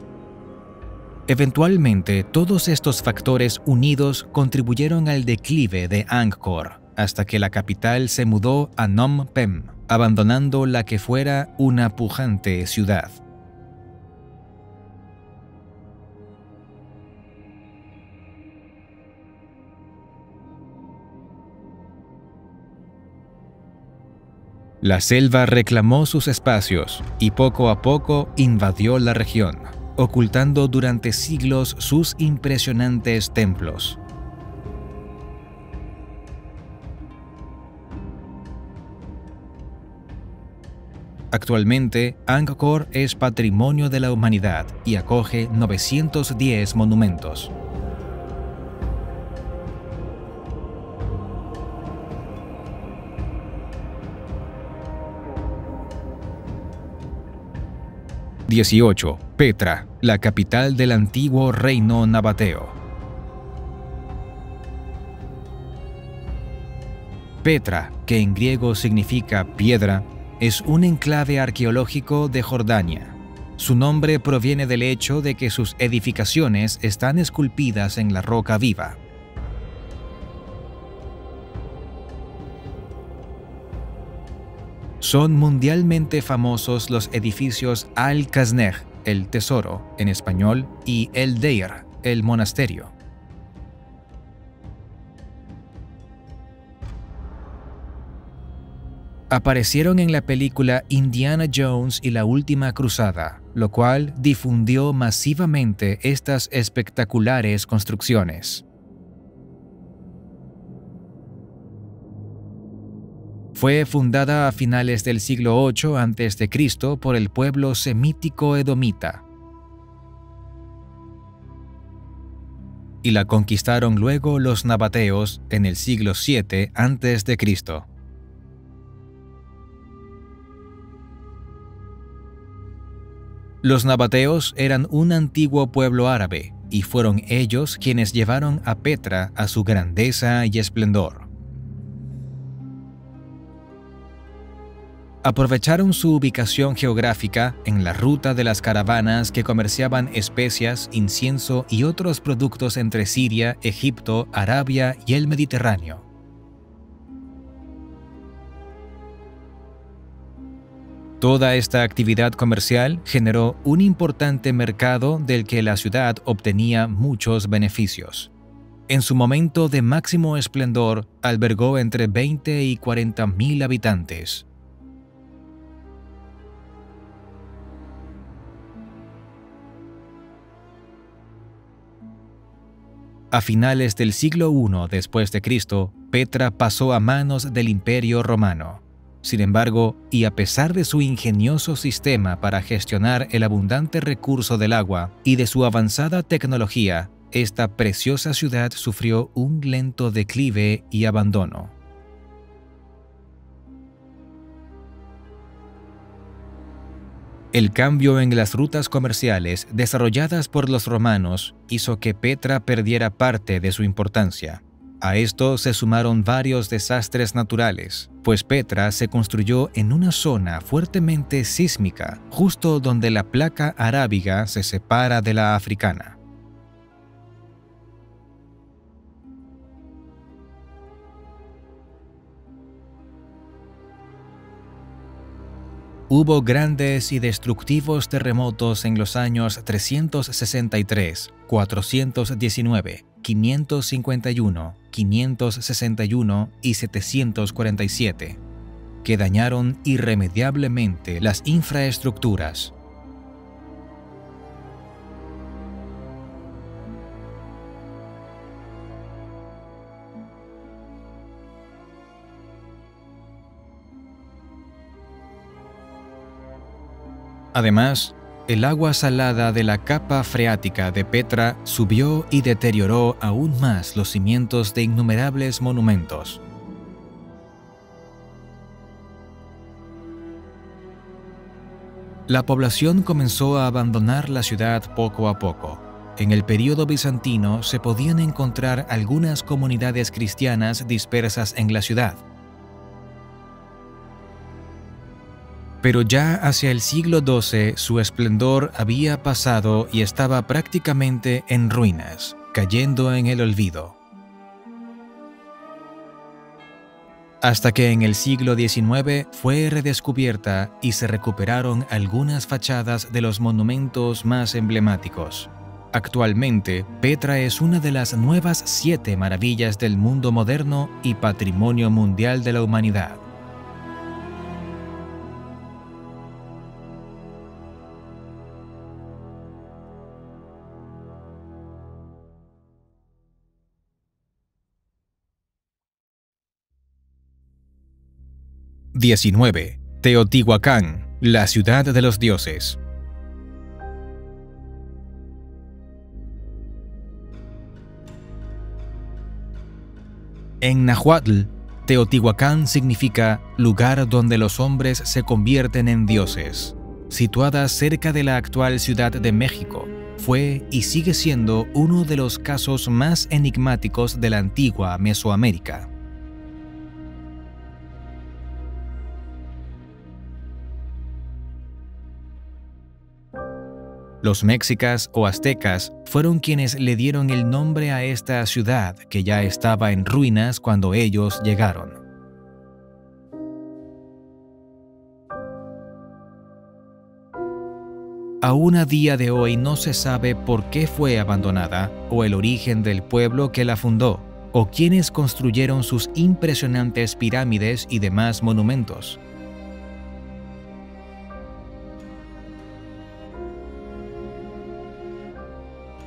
Eventualmente, todos estos factores unidos contribuyeron al declive de Angkor, hasta que la capital se mudó a Phnom Penh, abandonando la que fuera una pujante ciudad. La selva reclamó sus espacios y poco a poco invadió la región, ocultando durante siglos sus impresionantes templos. Actualmente, Angkor es patrimonio de la humanidad y acoge 910 monumentos. (18) Petra, la capital del antiguo reino nabateo. Petra, que en griego significa piedra, es un enclave arqueológico de Jordania. Su nombre proviene del hecho de que sus edificaciones están esculpidas en la roca viva. Son mundialmente famosos los edificios Al-Kaznej, el tesoro en español, y el Deir, el monasterio. Aparecieron en la película Indiana Jones y la Última Cruzada, lo cual difundió masivamente estas espectaculares construcciones. Fue fundada a finales del siglo VIII a.C. por el pueblo semítico edomita, y la conquistaron luego los nabateos en el siglo VII a.C. Los nabateos eran un antiguo pueblo árabe, y fueron ellos quienes llevaron a Petra a su grandeza y esplendor. Aprovecharon su ubicación geográfica en la ruta de las caravanas que comerciaban especias, incienso y otros productos entre Siria, Egipto, Arabia y el Mediterráneo. Toda esta actividad comercial generó un importante mercado del que la ciudad obtenía muchos beneficios. En su momento de máximo esplendor, albergó entre 20 y 40.000 habitantes. A finales del siglo I después de Cristo, Petra pasó a manos del Imperio Romano. Sin embargo, y a pesar de su ingenioso sistema para gestionar el abundante recurso del agua y de su avanzada tecnología, esta preciosa ciudad sufrió un lento declive y abandono. El cambio en las rutas comerciales desarrolladas por los romanos hizo que Petra perdiera parte de su importancia. A esto se sumaron varios desastres naturales, pues Petra se construyó en una zona fuertemente sísmica, justo donde la placa arábiga se separa de la africana. Hubo grandes y destructivos terremotos en los años 363, 419, 551, 561 y 747, que dañaron irremediablemente las infraestructuras. Además, el agua salada de la capa freática de Petra subió y deterioró aún más los cimientos de innumerables monumentos. La población comenzó a abandonar la ciudad poco a poco. En el período bizantino se podían encontrar algunas comunidades cristianas dispersas en la ciudad. Pero ya hacia el siglo XII su esplendor había pasado y estaba prácticamente en ruinas, cayendo en el olvido. Hasta que en el siglo XIX fue redescubierta y se recuperaron algunas fachadas de los monumentos más emblemáticos. Actualmente, Petra es una de las nuevas 7 maravillas del mundo moderno y patrimonio mundial de la humanidad. XIX. Teotihuacán, la ciudad de los dioses. En náhuatl, Teotihuacán significa lugar donde los hombres se convierten en dioses. Situada cerca de la actual Ciudad de México, fue y sigue siendo uno de los casos más enigmáticos de la antigua Mesoamérica. Los mexicas o aztecas fueron quienes le dieron el nombre a esta ciudad que ya estaba en ruinas cuando ellos llegaron. Aún a día de hoy no se sabe por qué fue abandonada, o el origen del pueblo que la fundó, o quiénes construyeron sus impresionantes pirámides y demás monumentos.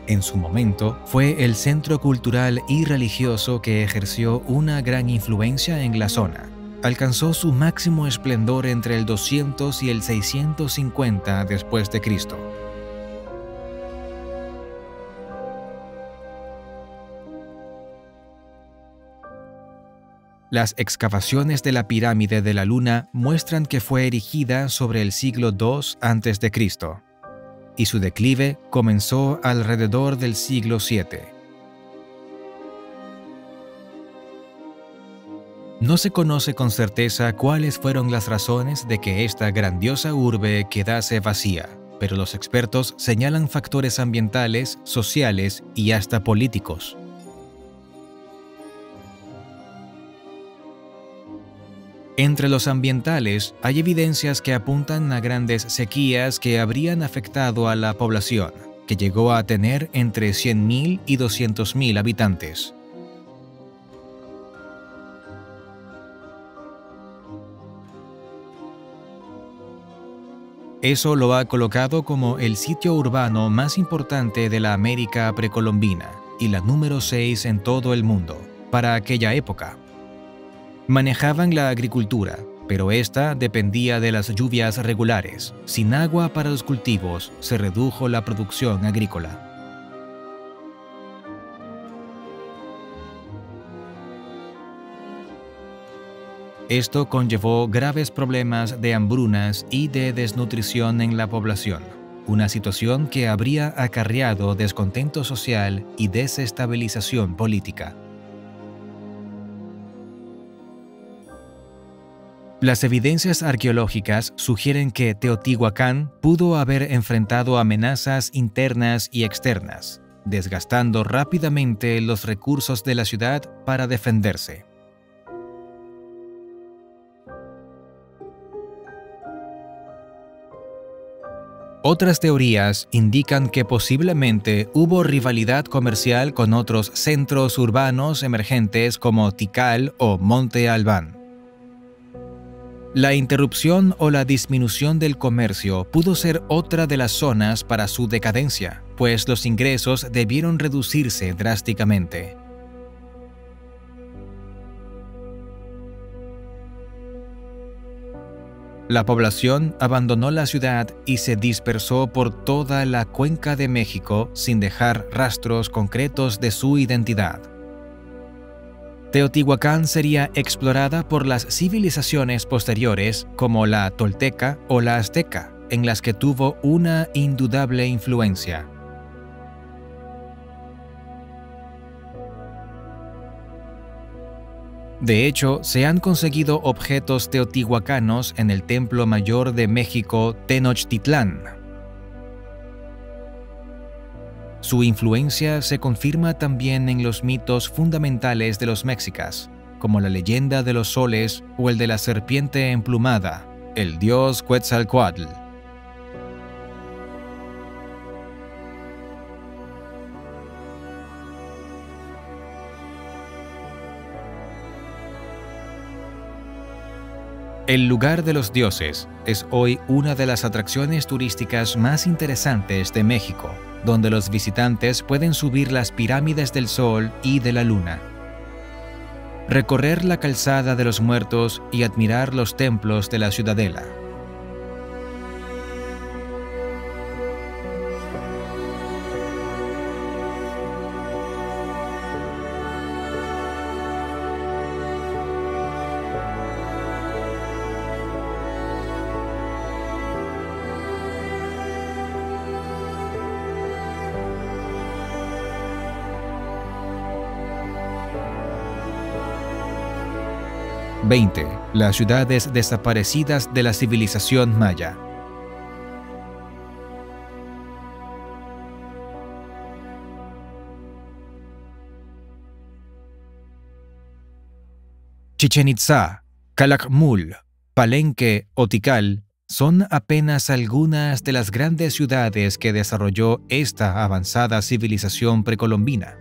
En su momento, fue el centro cultural y religioso que ejerció una gran influencia en la zona. Alcanzó su máximo esplendor entre el 200 y el 650 después de Cristo. Las excavaciones de la pirámide de la Luna muestran que fue erigida sobre el siglo II a.C. y su declive comenzó alrededor del siglo VII. No se conoce con certeza cuáles fueron las razones de que esta grandiosa urbe quedase vacía, pero los expertos señalan factores ambientales, sociales y hasta políticos. Entre los ambientales, hay evidencias que apuntan a grandes sequías que habrían afectado a la población, que llegó a tener entre 100.000 y 200.000 habitantes. Eso lo ha colocado como el sitio urbano más importante de la América precolombina y la número 6 en todo el mundo, para aquella época. Manejaban la agricultura, pero esta dependía de las lluvias regulares. Sin agua para los cultivos, se redujo la producción agrícola. Esto conllevó graves problemas de hambrunas y de desnutrición en la población, una situación que habría acarreado descontento social y desestabilización política. Las evidencias arqueológicas sugieren que Teotihuacán pudo haber enfrentado amenazas internas y externas, desgastando rápidamente los recursos de la ciudad para defenderse. Otras teorías indican que posiblemente hubo rivalidad comercial con otros centros urbanos emergentes como Tikal o Monte Albán. La interrupción o la disminución del comercio pudo ser otra de las zonas para su decadencia, pues los ingresos debieron reducirse drásticamente. La población abandonó la ciudad y se dispersó por toda la Cuenca de México sin dejar rastros concretos de su identidad. Teotihuacán sería explorada por las civilizaciones posteriores como la tolteca o la azteca, en las que tuvo una indudable influencia. De hecho, se han conseguido objetos teotihuacanos en el Templo Mayor de México, Tenochtitlán. Su influencia se confirma también en los mitos fundamentales de los mexicas, como la leyenda de los soles o el de la serpiente emplumada, el dios Quetzalcóatl. El lugar de los dioses es hoy una de las atracciones turísticas más interesantes de México, donde los visitantes pueden subir las pirámides del Sol y de la Luna, recorrer la calzada de los muertos y admirar los templos de la ciudadela. ¡20! Las ciudades desaparecidas de la civilización maya. Chichén Itzá, Calakmul, Palenque o Tikal Son apenas algunas de las grandes ciudades que desarrolló esta avanzada civilización precolombina.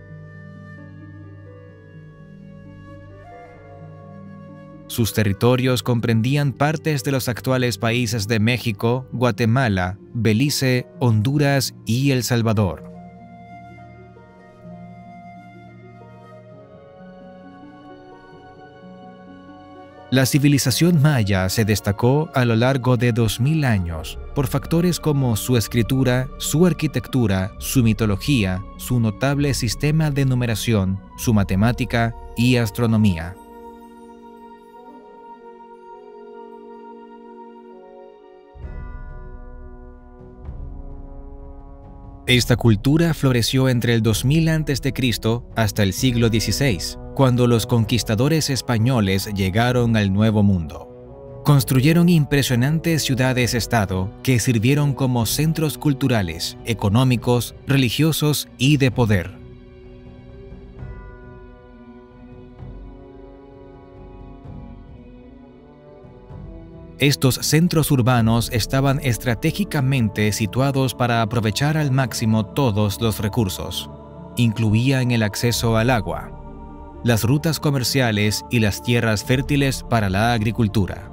Sus territorios comprendían partes de los actuales países de México, Guatemala, Belice, Honduras y El Salvador. La civilización maya se destacó a lo largo de 2000 años por factores como su escritura, su arquitectura, su mitología, su notable sistema de numeración, su matemática y astronomía. Esta cultura floreció entre el 2000 a.C. hasta el siglo XVI, cuando los conquistadores españoles llegaron al Nuevo Mundo. Construyeron impresionantes ciudades-estado que sirvieron como centros culturales, económicos, religiosos y de poder. Estos centros urbanos estaban estratégicamente situados para aprovechar al máximo todos los recursos. Incluían el acceso al agua, las rutas comerciales y las tierras fértiles para la agricultura.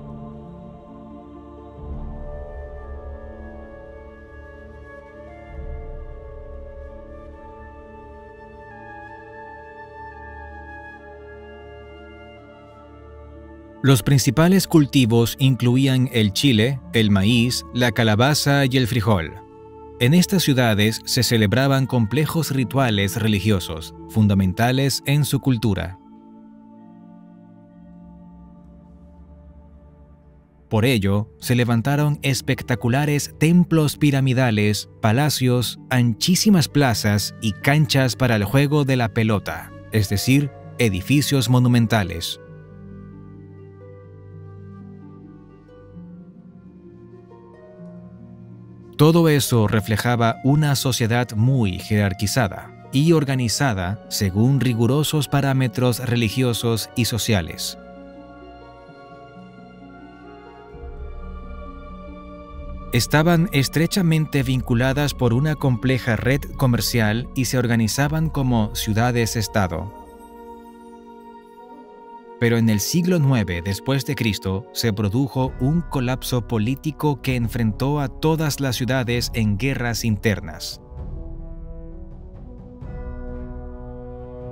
Los principales cultivos incluían el chile, el maíz, la calabaza y el frijol. En estas ciudades se celebraban complejos rituales religiosos, fundamentales en su cultura. Por ello, se levantaron espectaculares templos piramidales, palacios, anchísimas plazas y canchas para el juego de la pelota, es decir, edificios monumentales. Todo eso reflejaba una sociedad muy jerarquizada y organizada según rigurosos parámetros religiosos y sociales. Estaban estrechamente vinculadas por una compleja red comercial y se organizaban como ciudades-estado. Pero en el siglo IX después de Cristo se produjo un colapso político que enfrentó a todas las ciudades en guerras internas.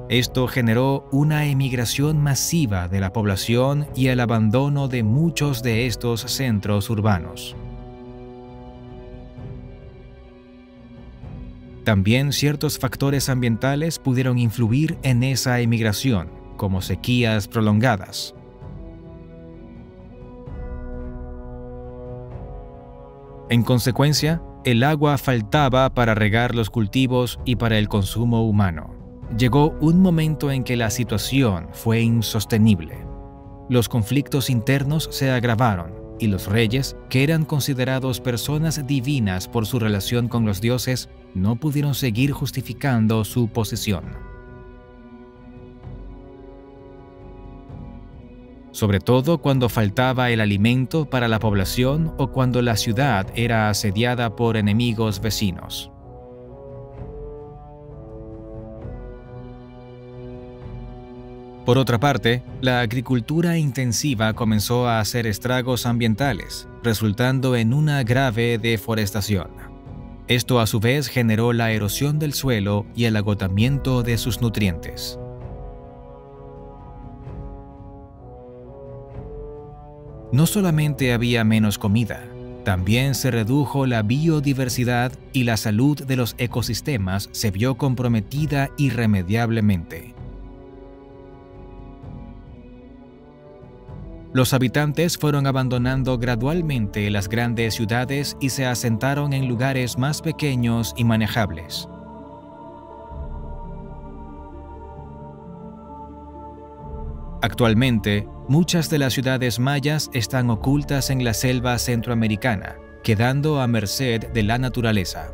Esto generó una emigración masiva de la población y el abandono de muchos de estos centros urbanos. También ciertos factores ambientales pudieron influir en esa emigración, como sequías prolongadas. En consecuencia, el agua faltaba para regar los cultivos y para el consumo humano. Llegó un momento en que la situación fue insostenible. Los conflictos internos se agravaron y los reyes, que eran considerados personas divinas por su relación con los dioses, no pudieron seguir justificando su posesión. Sobre todo cuando faltaba el alimento para la población o cuando la ciudad era asediada por enemigos vecinos. Por otra parte, la agricultura intensiva comenzó a hacer estragos ambientales, resultando en una grave deforestación. Esto a su vez generó la erosión del suelo y el agotamiento de sus nutrientes. No solamente había menos comida, también se redujo la biodiversidad y la salud de los ecosistemas se vio comprometida irremediablemente. Los habitantes fueron abandonando gradualmente las grandes ciudades y se asentaron en lugares más pequeños y manejables. Actualmente, muchas de las ciudades mayas están ocultas en la selva centroamericana, quedando a merced de la naturaleza.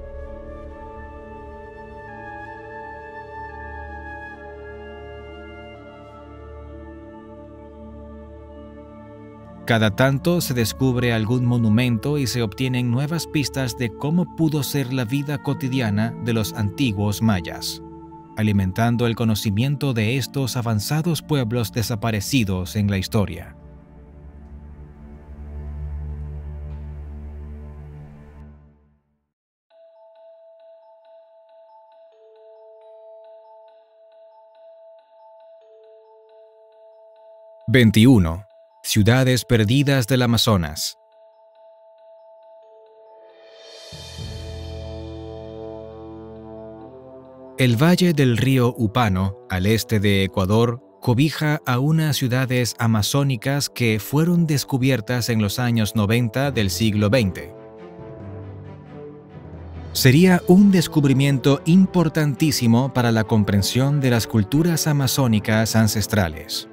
Cada tanto se descubre algún monumento y se obtienen nuevas pistas de cómo pudo ser la vida cotidiana de los antiguos mayas, alimentando el conocimiento de estos avanzados pueblos desaparecidos en la historia. #21. Ciudades perdidas del Amazonas. El valle del río Upano, al este de Ecuador, cobija a unas ciudades amazónicas que fueron descubiertas en los años 90 del siglo XX. Sería un descubrimiento importantísimo para la comprensión de las culturas amazónicas ancestrales.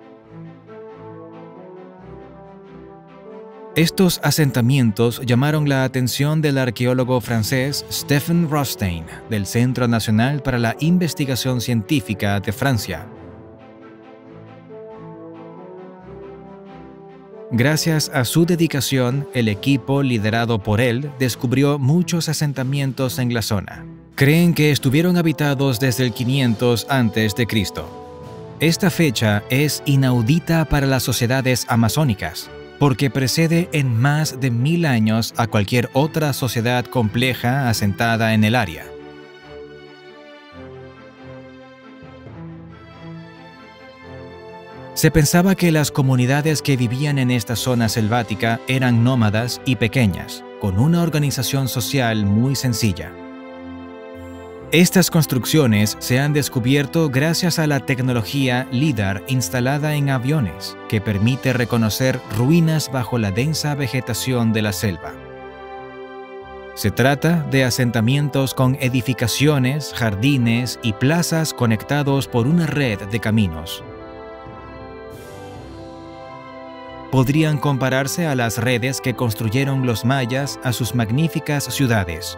Estos asentamientos llamaron la atención del arqueólogo francés Stéphane Rostand del Centro Nacional para la Investigación Científica de Francia. Gracias a su dedicación, el equipo liderado por él descubrió muchos asentamientos en la zona. Creen que estuvieron habitados desde el 500 a.C. Esta fecha es inaudita para las sociedades amazónicas, porque precede en más de 1000 años a cualquier otra sociedad compleja asentada en el área. Se pensaba que las comunidades que vivían en esta zona selvática eran nómadas y pequeñas, con una organización social muy sencilla. Estas construcciones se han descubierto gracias a la tecnología LIDAR instalada en aviones, que permite reconocer ruinas bajo la densa vegetación de la selva. Se trata de asentamientos con edificaciones, jardines y plazas conectados por una red de caminos. Podrían compararse a las redes que construyeron los mayas a sus magníficas ciudades.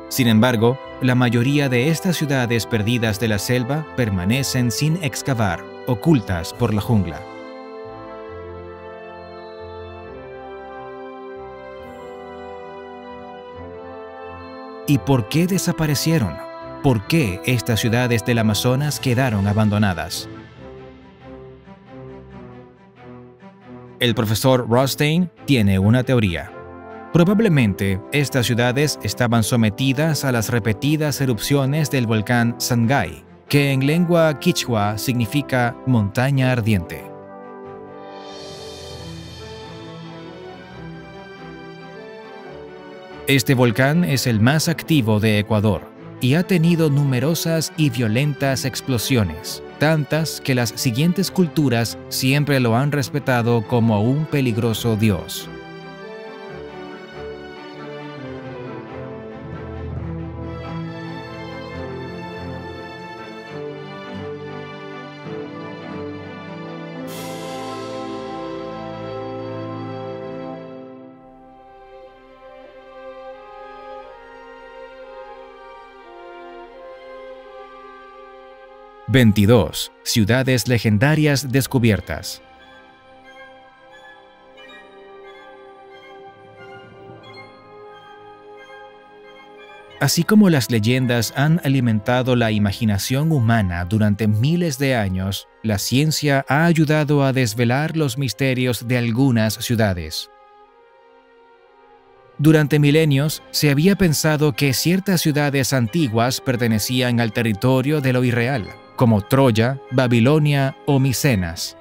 Sin embargo, la mayoría de estas ciudades perdidas de la selva permanecen sin excavar, ocultas por la jungla. ¿Y por qué desaparecieron? ¿Por qué estas ciudades del Amazonas quedaron abandonadas? El profesor Rostand tiene una teoría. Probablemente, estas ciudades estaban sometidas a las repetidas erupciones del volcán Sangay, que en lengua quichua significa montaña ardiente. Este volcán es el más activo de Ecuador y ha tenido numerosas y violentas explosiones, tantas que las siguientes culturas siempre lo han respetado como un peligroso dios. #22. Ciudades legendarias descubiertas. Así como las leyendas han alimentado la imaginación humana durante miles de años, la ciencia ha ayudado a desvelar los misterios de algunas ciudades. Durante milenios, se había pensado que ciertas ciudades antiguas pertenecían al territorio de lo irreal, como Troya, Babilonia o Micenas.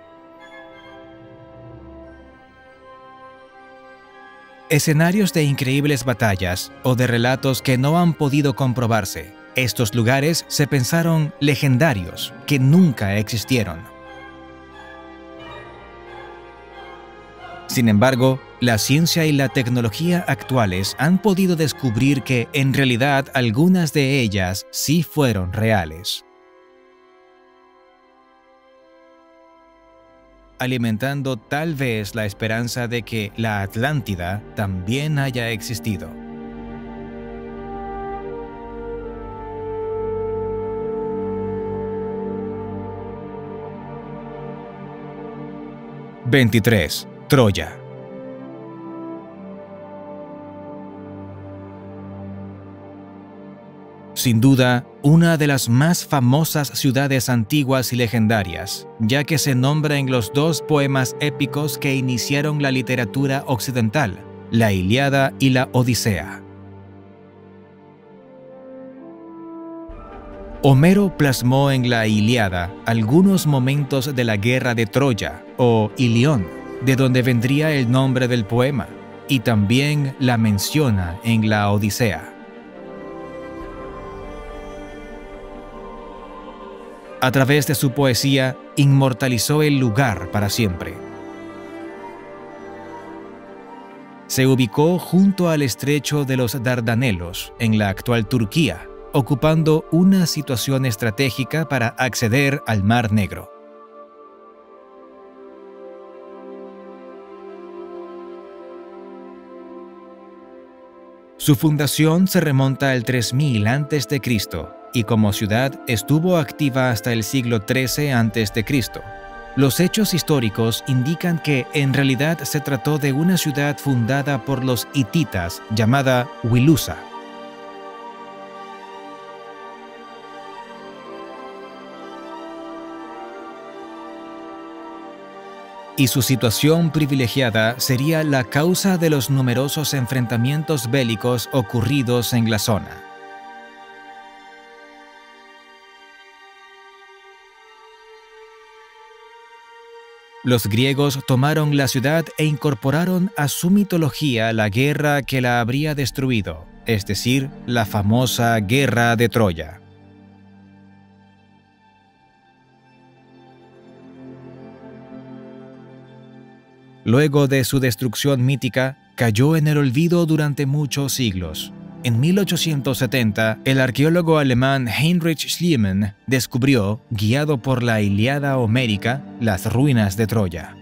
Escenarios de increíbles batallas o de relatos que no han podido comprobarse. Estos lugares se pensaron legendarios, que nunca existieron. Sin embargo, la ciencia y la tecnología actuales han podido descubrir que, en realidad, algunas de ellas sí fueron reales, alimentando tal vez la esperanza de que la Atlántida también haya existido. #23. Troya. Sin duda, una de las más famosas ciudades antiguas y legendarias, ya que se nombra en los dos poemas épicos que iniciaron la literatura occidental, la Ilíada y la Odisea. Homero plasmó en la Ilíada algunos momentos de la guerra de Troya, o Ilión, de donde vendría el nombre del poema, y también la menciona en la Odisea. A través de su poesía, inmortalizó el lugar para siempre. Se ubicó junto al estrecho de los Dardanelos, en la actual Turquía, ocupando una situación estratégica para acceder al Mar Negro. Su fundación se remonta al 3000 a.C. y como ciudad estuvo activa hasta el siglo XIII a.C. Los hechos históricos indican que en realidad se trató de una ciudad fundada por los hititas llamada Wilusa. Y su situación privilegiada sería la causa de los numerosos enfrentamientos bélicos ocurridos en la zona. Los griegos tomaron la ciudad e incorporaron a su mitología la guerra que la habría destruido, es decir, la famosa Guerra de Troya. Luego de su destrucción mítica, cayó en el olvido durante muchos siglos. En 1870, el arqueólogo alemán Heinrich Schliemann descubrió, guiado por la Ilíada homérica, las ruinas de Troya.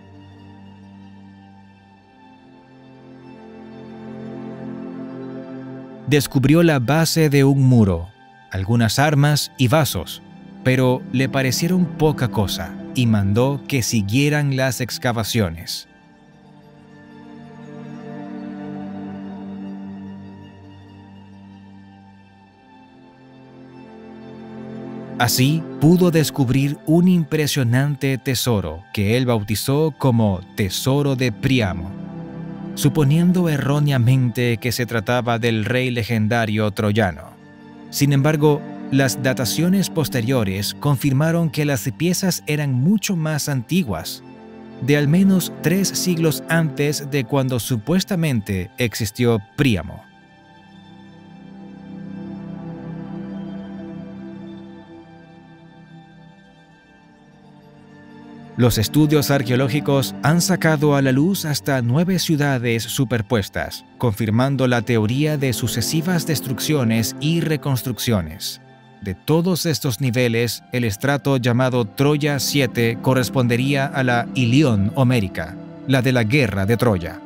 Descubrió la base de un muro, algunas armas y vasos, pero le parecieron poca cosa y mandó que siguieran las excavaciones. Así, pudo descubrir un impresionante tesoro que él bautizó como Tesoro de Príamo, suponiendo erróneamente que se trataba del rey legendario troyano. Sin embargo, las dataciones posteriores confirmaron que las piezas eran mucho más antiguas, de al menos 3 siglos antes de cuando supuestamente existió Príamo. Los estudios arqueológicos han sacado a la luz hasta 9 ciudades superpuestas, confirmando la teoría de sucesivas destrucciones y reconstrucciones. De todos estos niveles, el estrato llamado Troya 7 correspondería a la Ilión homérica, la de la Guerra de Troya.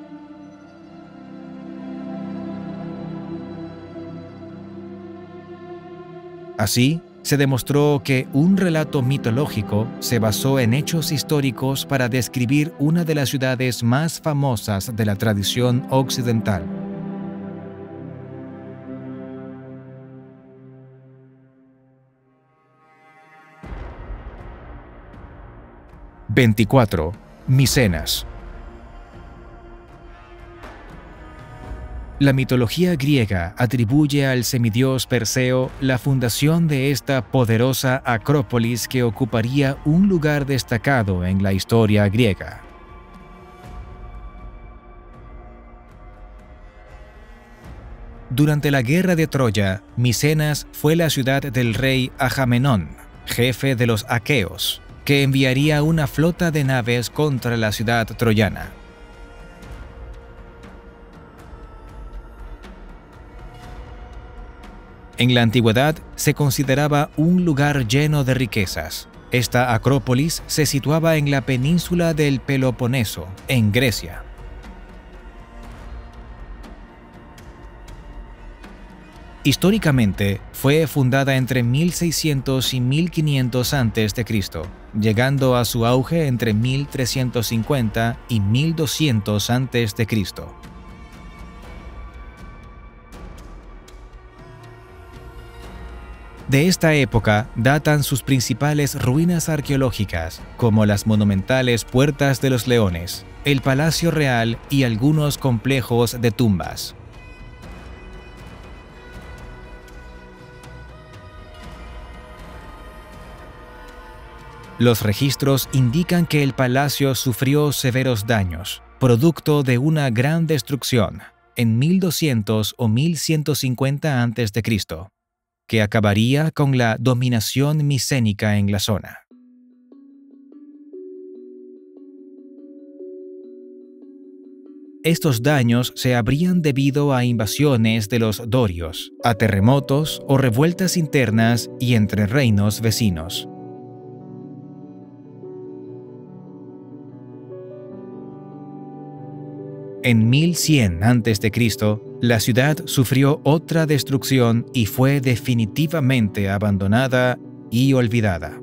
Así, se demostró que un relato mitológico se basó en hechos históricos para describir una de las ciudades más famosas de la tradición occidental. ·24. Micenas. La mitología griega atribuye al semidios Perseo la fundación de esta poderosa acrópolis que ocuparía un lugar destacado en la historia griega. Durante la Guerra de Troya, Micenas fue la ciudad del rey Agamenón, jefe de los aqueos, que enviaría una flota de naves contra la ciudad troyana. En la antigüedad se consideraba un lugar lleno de riquezas. Esta acrópolis se situaba en la península del Peloponeso, en Grecia. Históricamente, fue fundada entre 1600 y 1500 a.C., llegando a su auge entre 1350 y 1200 a.C. De esta época datan sus principales ruinas arqueológicas, como las monumentales Puertas de los Leones, el Palacio Real y algunos complejos de tumbas. Los registros indican que el palacio sufrió severos daños, producto de una gran destrucción, en 1200 o 1150 a.C., que acabaría con la dominación micénica en la zona. Estos daños se habrían debido a invasiones de los dorios, a terremotos o revueltas internas y entre reinos vecinos. En 1100 a.C., la ciudad sufrió otra destrucción y fue definitivamente abandonada y olvidada.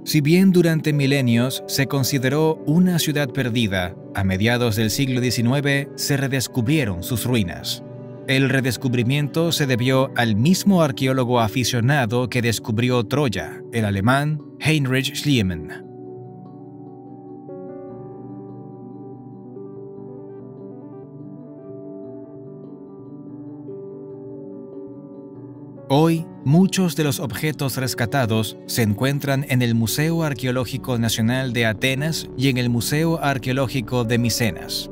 Si bien durante milenios se consideró una ciudad perdida, a mediados del siglo XIX se redescubrieron sus ruinas. El redescubrimiento se debió al mismo arqueólogo aficionado que descubrió Troya, el alemán Heinrich Schliemann. Hoy, muchos de los objetos rescatados se encuentran en el Museo Arqueológico Nacional de Atenas y en el Museo Arqueológico de Micenas.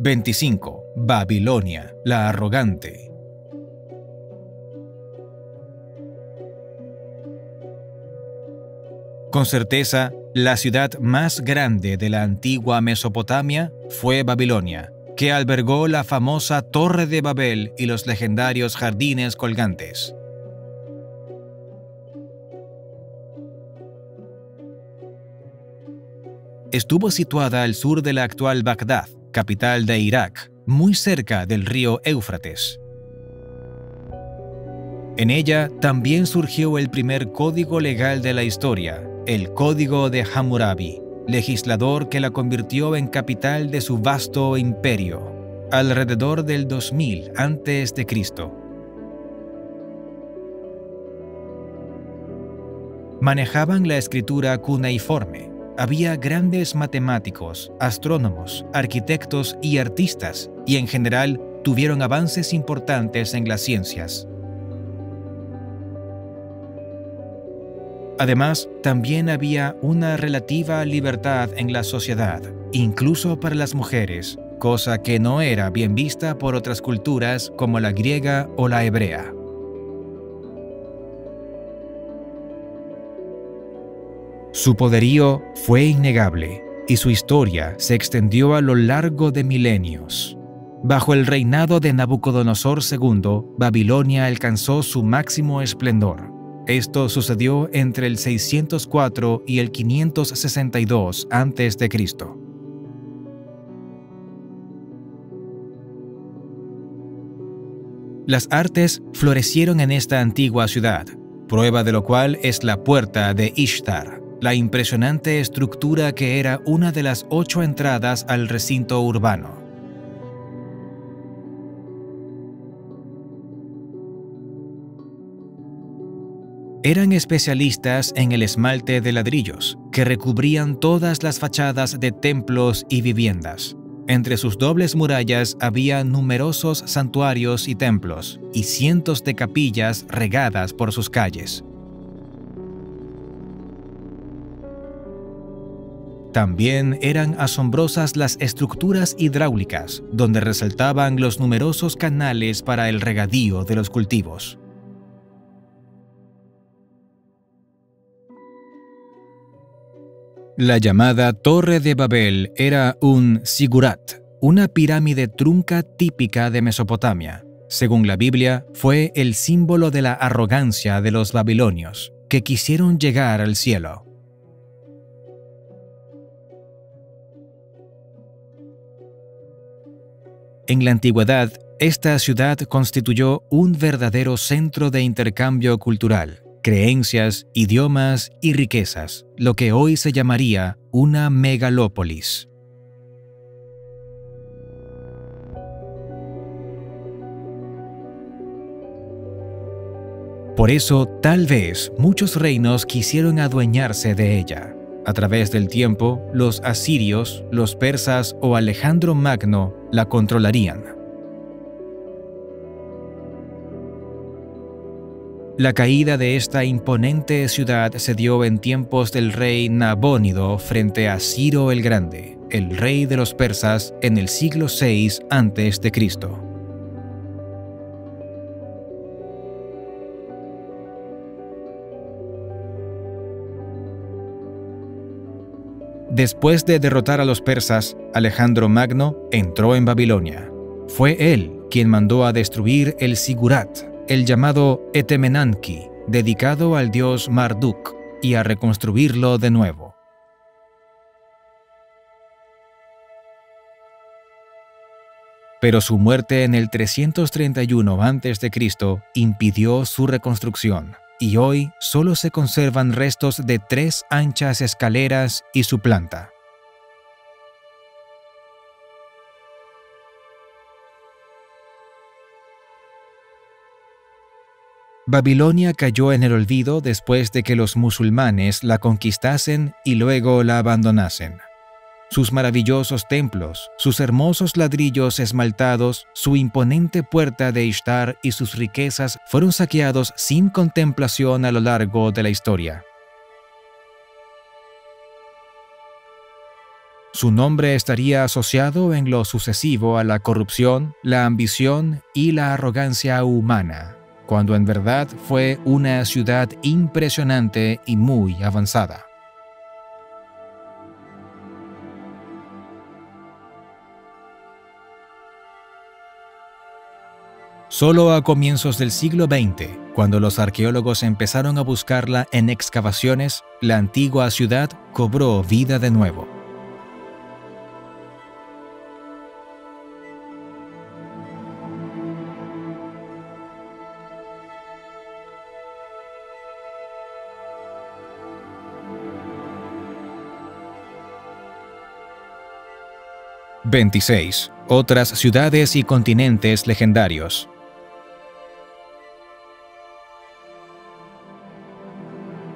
¡25! Babilonia, la arrogante. Con certeza, la ciudad más grande de la antigua Mesopotamia fue Babilonia, que albergó la famosa Torre de Babel y los legendarios jardines colgantes. Estuvo situada al sur de la actual Bagdad, capital de Irak, muy cerca del río Éufrates. En ella también surgió el primer código legal de la historia, el Código de Hammurabi, legislador que la convirtió en capital de su vasto imperio, alrededor del 2000 a.C. Manejaban la escritura cuneiforme. Había grandes matemáticos, astrónomos, arquitectos y artistas, y en general tuvieron avances importantes en las ciencias. Además, también había una relativa libertad en la sociedad, incluso para las mujeres, cosa que no era bien vista por otras culturas como la griega o la hebrea. Su poderío fue innegable y su historia se extendió a lo largo de milenios. Bajo el reinado de Nabucodonosor II, Babilonia alcanzó su máximo esplendor. Esto sucedió entre el 604 y el 562 a.C. Las artes florecieron en esta antigua ciudad, prueba de lo cual es la Puerta de Ishtar, la impresionante estructura que era una de las 8 entradas al recinto urbano. Eran especialistas en el esmalte de ladrillos, que recubrían todas las fachadas de templos y viviendas. Entre sus dobles murallas había numerosos santuarios y templos, y cientos de capillas regadas por sus calles. También eran asombrosas las estructuras hidráulicas, donde resaltaban los numerosos canales para el regadío de los cultivos. La llamada Torre de Babel era un zigurat, una pirámide trunca típica de Mesopotamia. Según la Biblia, fue el símbolo de la arrogancia de los babilonios, que quisieron llegar al cielo. En la antigüedad, Esta ciudad constituyó un verdadero centro de intercambio cultural, creencias, idiomas y riquezas, lo que hoy se llamaría una megalópolis. Por eso, tal vez, muchos reinos quisieron adueñarse de ella. A través del tiempo, los asirios, los persas o Alejandro Magno la controlarían. La caída de esta imponente ciudad se dio en tiempos del rey Nabónido frente a Ciro el Grande, el rey de los persas, en el siglo VI a.C. Después de derrotar a los persas, Alejandro Magno entró en Babilonia. Fue él quien mandó a destruir el Sigurat, el llamado Etemenanki, dedicado al dios Marduk, y a reconstruirlo de nuevo. Pero su muerte en el 331 a.C. impidió su reconstrucción, y hoy solo se conservan restos de 3 anchas escaleras y su planta. Babilonia cayó en el olvido después de que los musulmanes la conquistasen y luego la abandonasen. Sus maravillosos templos, sus hermosos ladrillos esmaltados, su imponente puerta de Ishtar y sus riquezas fueron saqueados sin contemplación a lo largo de la historia. Su nombre estaría asociado en lo sucesivo a la corrupción, la ambición y la arrogancia humana, cuando en verdad fue una ciudad impresionante y muy avanzada. Solo a comienzos del siglo XX, cuando los arqueólogos empezaron a buscarla en excavaciones, la antigua ciudad cobró vida de nuevo. (26) Otras ciudades y continentes legendarios.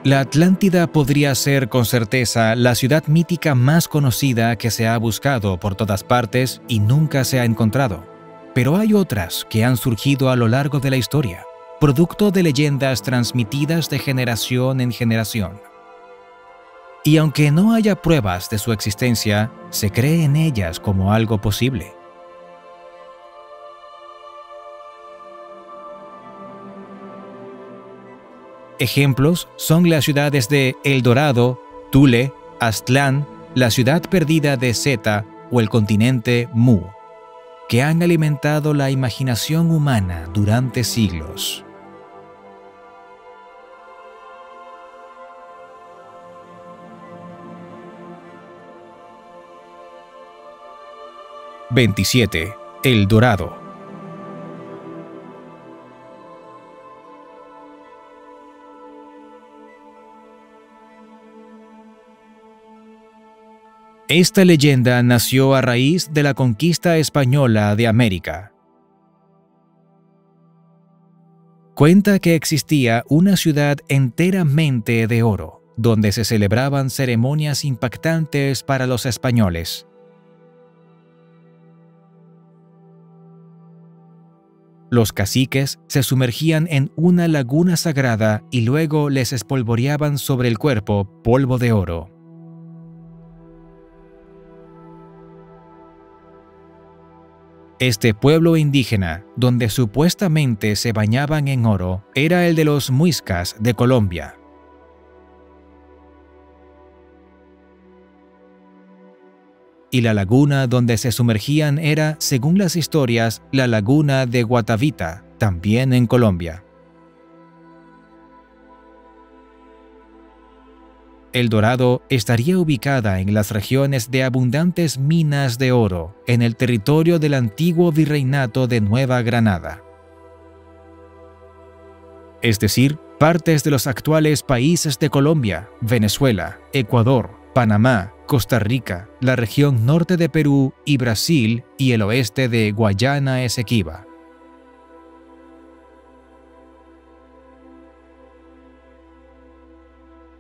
La Atlántida podría ser con certeza la ciudad mítica más conocida que se ha buscado por todas partes y nunca se ha encontrado. Pero hay otras que han surgido a lo largo de la historia, producto de leyendas transmitidas de generación en generación. Y aunque no haya pruebas de su existencia, se cree en ellas como algo posible. Ejemplos son las ciudades de El Dorado, Thule, Aztlán, la ciudad perdida de Zeta o el continente Mu, que han alimentado la imaginación humana durante siglos. (27) El Dorado. Esta leyenda nació a raíz de la conquista española de América. Cuenta que existía una ciudad enteramente de oro, donde se celebraban ceremonias impactantes para los españoles. Los caciques se sumergían en una laguna sagrada y luego les espolvoreaban sobre el cuerpo polvo de oro. Este pueblo indígena, donde supuestamente se bañaban en oro, era el de los Muiscas de Colombia. Y la laguna donde se sumergían era, según las historias, la laguna de Guatavita, también en Colombia. El Dorado estaría ubicada en las regiones de abundantes minas de oro en el territorio del antiguo virreinato de Nueva Granada, es decir, partes de los actuales países de Colombia, Venezuela, Ecuador, Panamá, Costa Rica, la región norte de Perú y Brasil y el oeste de Guayana Esequiba.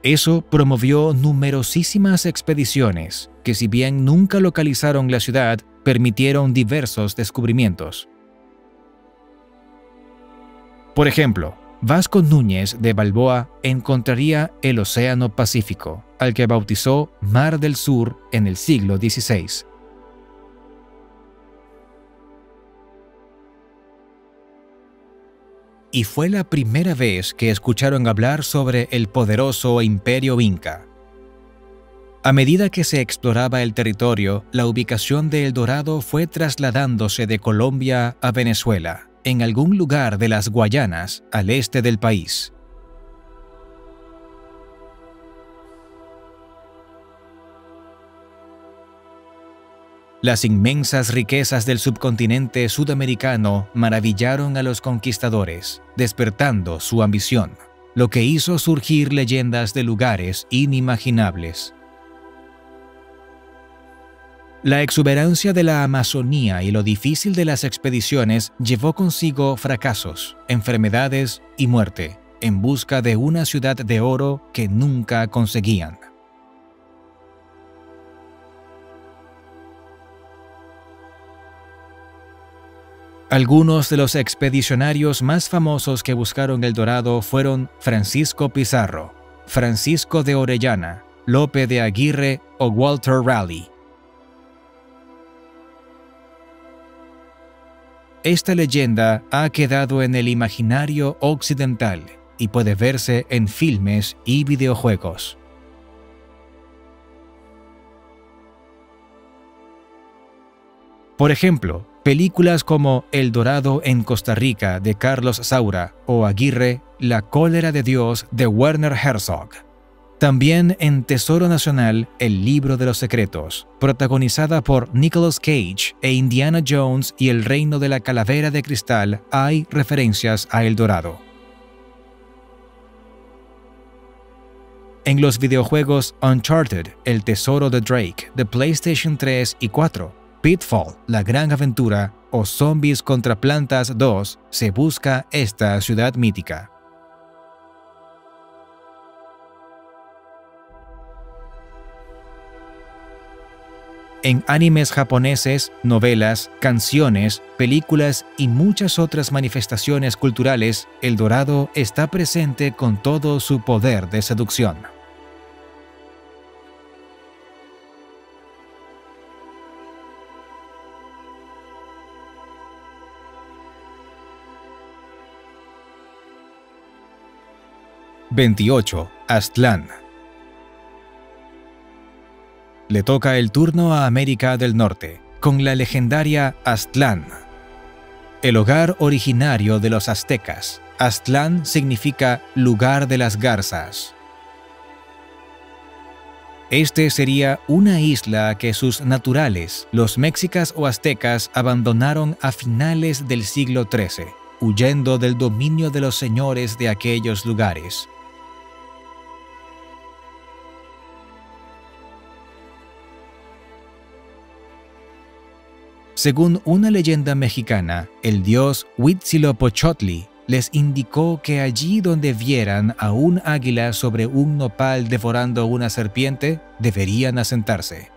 Eso promovió numerosísimas expediciones que, si bien nunca localizaron la ciudad, permitieron diversos descubrimientos. Por ejemplo, Vasco Núñez de Balboa encontraría el Océano Pacífico, al que bautizó Mar del Sur en el siglo XVI. Y fue la primera vez que escucharon hablar sobre el poderoso imperio inca. A medida que se exploraba el territorio, la ubicación de El Dorado fue trasladándose de Colombia a Venezuela, en algún lugar de las Guayanas, al este del país. Las inmensas riquezas del subcontinente sudamericano maravillaron a los conquistadores, despertando su ambición, lo que hizo surgir leyendas de lugares inimaginables. La exuberancia de la Amazonía y lo difícil de las expediciones llevó consigo fracasos, enfermedades y muerte, en busca de una ciudad de oro que nunca conseguían. Algunos de los expedicionarios más famosos que buscaron El Dorado fueron Francisco Pizarro, Francisco de Orellana, Lope de Aguirre o Walter Raleigh. Esta leyenda ha quedado en el imaginario occidental y puede verse en filmes y videojuegos. Por ejemplo, películas como El Dorado en Costa Rica de Carlos Saura o Aguirre, La cólera de Dios de Werner Herzog. También en Tesoro Nacional, El libro de los secretos, protagonizada por Nicolas Cage e Indiana Jones y El reino de la calavera de cristal, hay referencias a El Dorado. En los videojuegos Uncharted, El tesoro de Drake de PlayStation 3 y 4, Pitfall, La gran aventura o Zombies contra Plantas 2, se busca esta ciudad mítica. En animes japoneses, novelas, canciones, películas y muchas otras manifestaciones culturales, El Dorado está presente con todo su poder de seducción. #28. Aztlán. Le toca el turno a América del Norte, con la legendaria Aztlán. El hogar originario de los aztecas, Aztlán significa lugar de las garzas. Este sería una isla que sus naturales, los mexicas o aztecas, abandonaron a finales del siglo XIII, huyendo del dominio de los señores de aquellos lugares. Según una leyenda mexicana, el dios Huitzilopochtli les indicó que allí donde vieran a un águila sobre un nopal devorando una serpiente, deberían asentarse.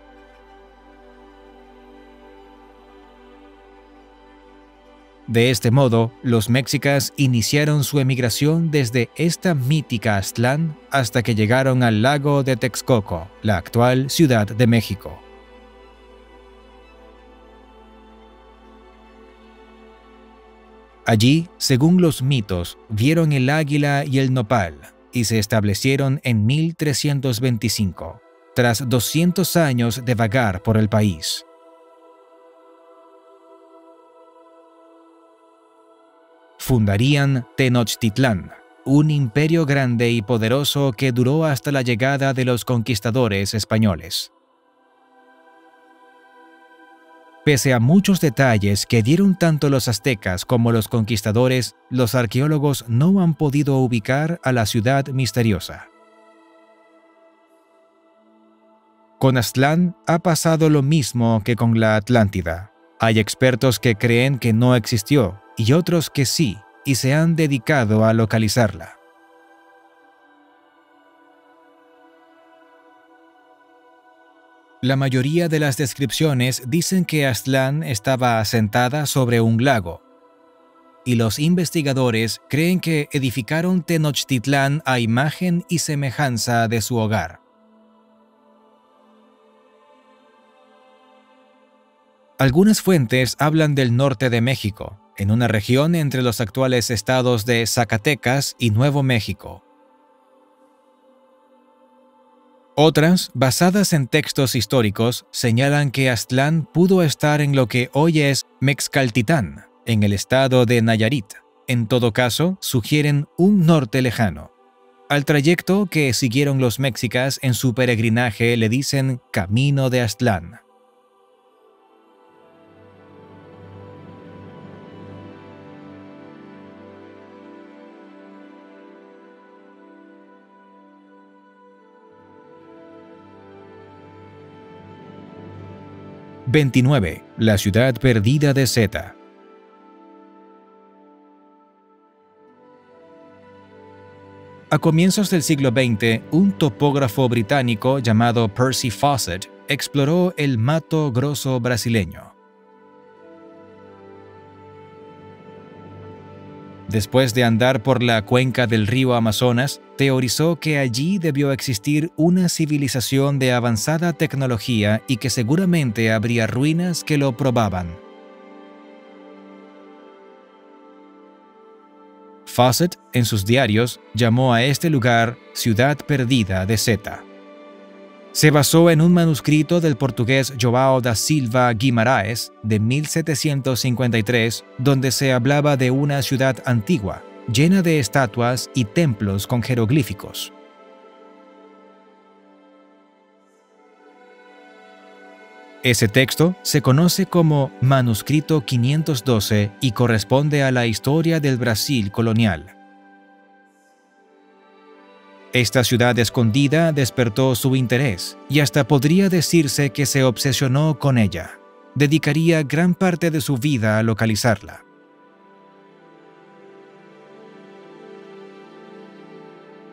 De este modo, los mexicas iniciaron su emigración desde esta mítica Aztlán hasta que llegaron al lago de Texcoco, la actual Ciudad de México. Allí, según los mitos, vieron el águila y el nopal y se establecieron en 1325, tras 200 años de vagar por el país. Fundarían Tenochtitlán, un imperio grande y poderoso que duró hasta la llegada de los conquistadores españoles. Pese a muchos detalles que dieron tanto los aztecas como los conquistadores, los arqueólogos no han podido ubicar a la ciudad misteriosa. Con Aztlán ha pasado lo mismo que con la Atlántida. Hay expertos que creen que no existió y otros que sí, y se han dedicado a localizarla. La mayoría de las descripciones dicen que Aztlán estaba asentada sobre un lago, y los investigadores creen que edificaron Tenochtitlán a imagen y semejanza de su hogar. Algunas fuentes hablan del norte de México, en una región entre los actuales estados de Zacatecas y Nuevo México. Otras, basadas en textos históricos, señalan que Aztlán pudo estar en lo que hoy es Mexcaltitán, en el estado de Nayarit. En todo caso, sugieren un norte lejano. Al trayecto que siguieron los mexicas en su peregrinaje le dicen Camino de Aztlán. #29. La ciudad perdida de Zeta. A comienzos del siglo XX, un topógrafo británico llamado Percy Fawcett exploró el Mato Grosso brasileño. Después de andar por la cuenca del río Amazonas, teorizó que allí debió existir una civilización de avanzada tecnología y que seguramente habría ruinas que lo probaban. Fawcett, en sus diarios, llamó a este lugar Ciudad Perdida de Zeta. Se basó en un manuscrito del portugués João da Silva Guimarães de 1753, donde se hablaba de una ciudad antigua, llena de estatuas y templos con jeroglíficos. Ese texto se conoce como Manuscrito 512 y corresponde a la historia del Brasil colonial. Esta ciudad escondida despertó su interés y hasta podría decirse que se obsesionó con ella. Dedicaría gran parte de su vida a localizarla.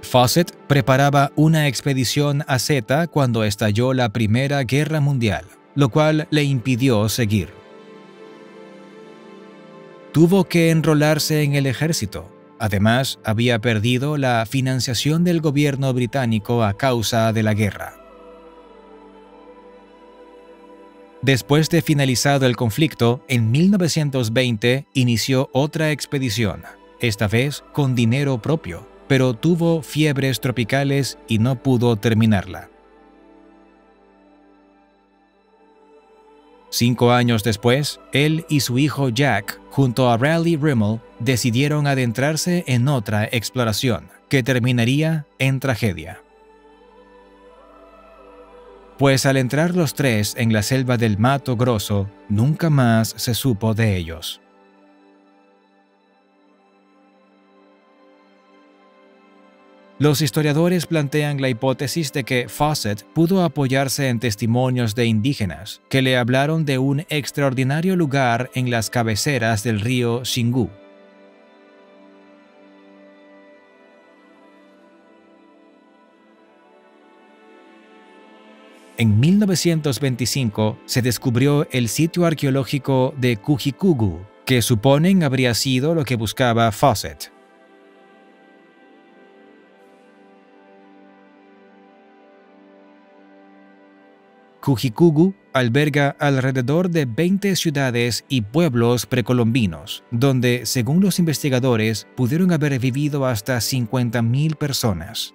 Fawcett preparaba una expedición a Zeta cuando estalló la Primera Guerra Mundial, lo cual le impidió seguir. Tuvo que enrolarse en el ejército. Además, había perdido la financiación del gobierno británico a causa de la guerra. Después de finalizado el conflicto, en 1920 inició otra expedición, esta vez con dinero propio, pero tuvo fiebres tropicales y no pudo terminarla. 5 años después, él y su hijo Jack, junto a Raleigh Rimmel, decidieron adentrarse en otra exploración, que terminaría en tragedia. Pues al entrar los tres en la selva del Mato Grosso, nunca más se supo de ellos. Los historiadores plantean la hipótesis de que Fawcett pudo apoyarse en testimonios de indígenas que le hablaron de un extraordinario lugar en las cabeceras del río Xingu. En 1925 se descubrió el sitio arqueológico de Cujicugú, que suponen habría sido lo que buscaba Fawcett. Cujicugú alberga alrededor de 20 ciudades y pueblos precolombinos, donde, según los investigadores, pudieron haber vivido hasta 50.000 personas.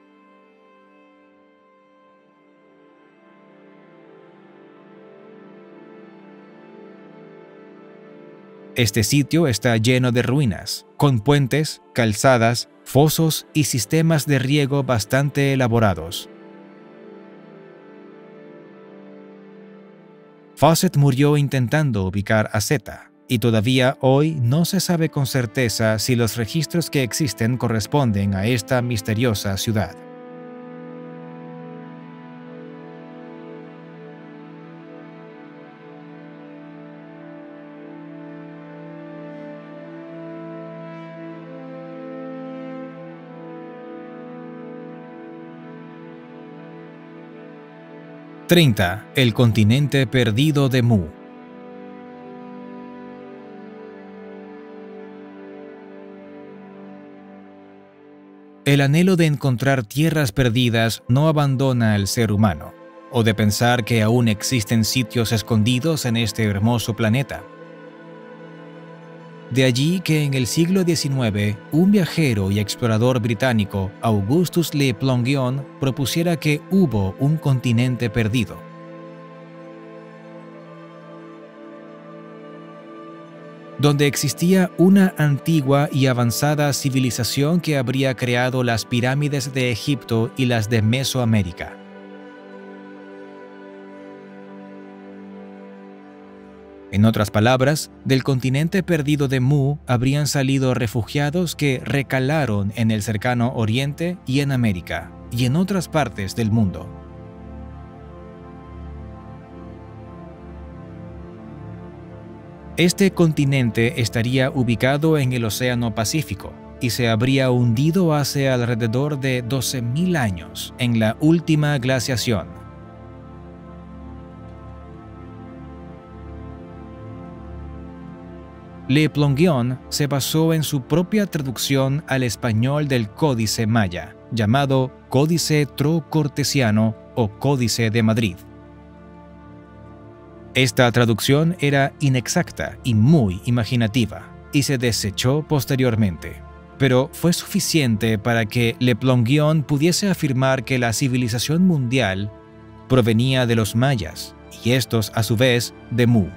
Este sitio está lleno de ruinas, con puentes, calzadas, fosos y sistemas de riego bastante elaborados. Fawcett murió intentando ubicar a Zeta, y todavía hoy no se sabe con certeza si los registros que existen corresponden a esta misteriosa ciudad. ¡30! El continente perdido de Mu. El anhelo de encontrar tierras perdidas no abandona al ser humano, o de pensar que aún existen sitios escondidos en este hermoso planeta. De allí que en el siglo XIX, un viajero y explorador británico, Augustus Le Plongeon, propusiera que hubo un continente perdido. Donde existía una antigua y avanzada civilización que habría creado las pirámides de Egipto y las de Mesoamérica. En otras palabras, del continente perdido de Mu habrían salido refugiados que recalaron en el cercano Oriente y en América, y en otras partes del mundo. Este continente estaría ubicado en el Océano Pacífico y se habría hundido hace alrededor de 12.000 años en la última glaciación. Le Plongeon se basó en su propia traducción al español del Códice Maya, llamado Códice Trocortesiano o Códice de Madrid. Esta traducción era inexacta y muy imaginativa, y se desechó posteriormente, pero fue suficiente para que Le Plongeon pudiese afirmar que la civilización mundial provenía de los mayas, y estos a su vez de Mu.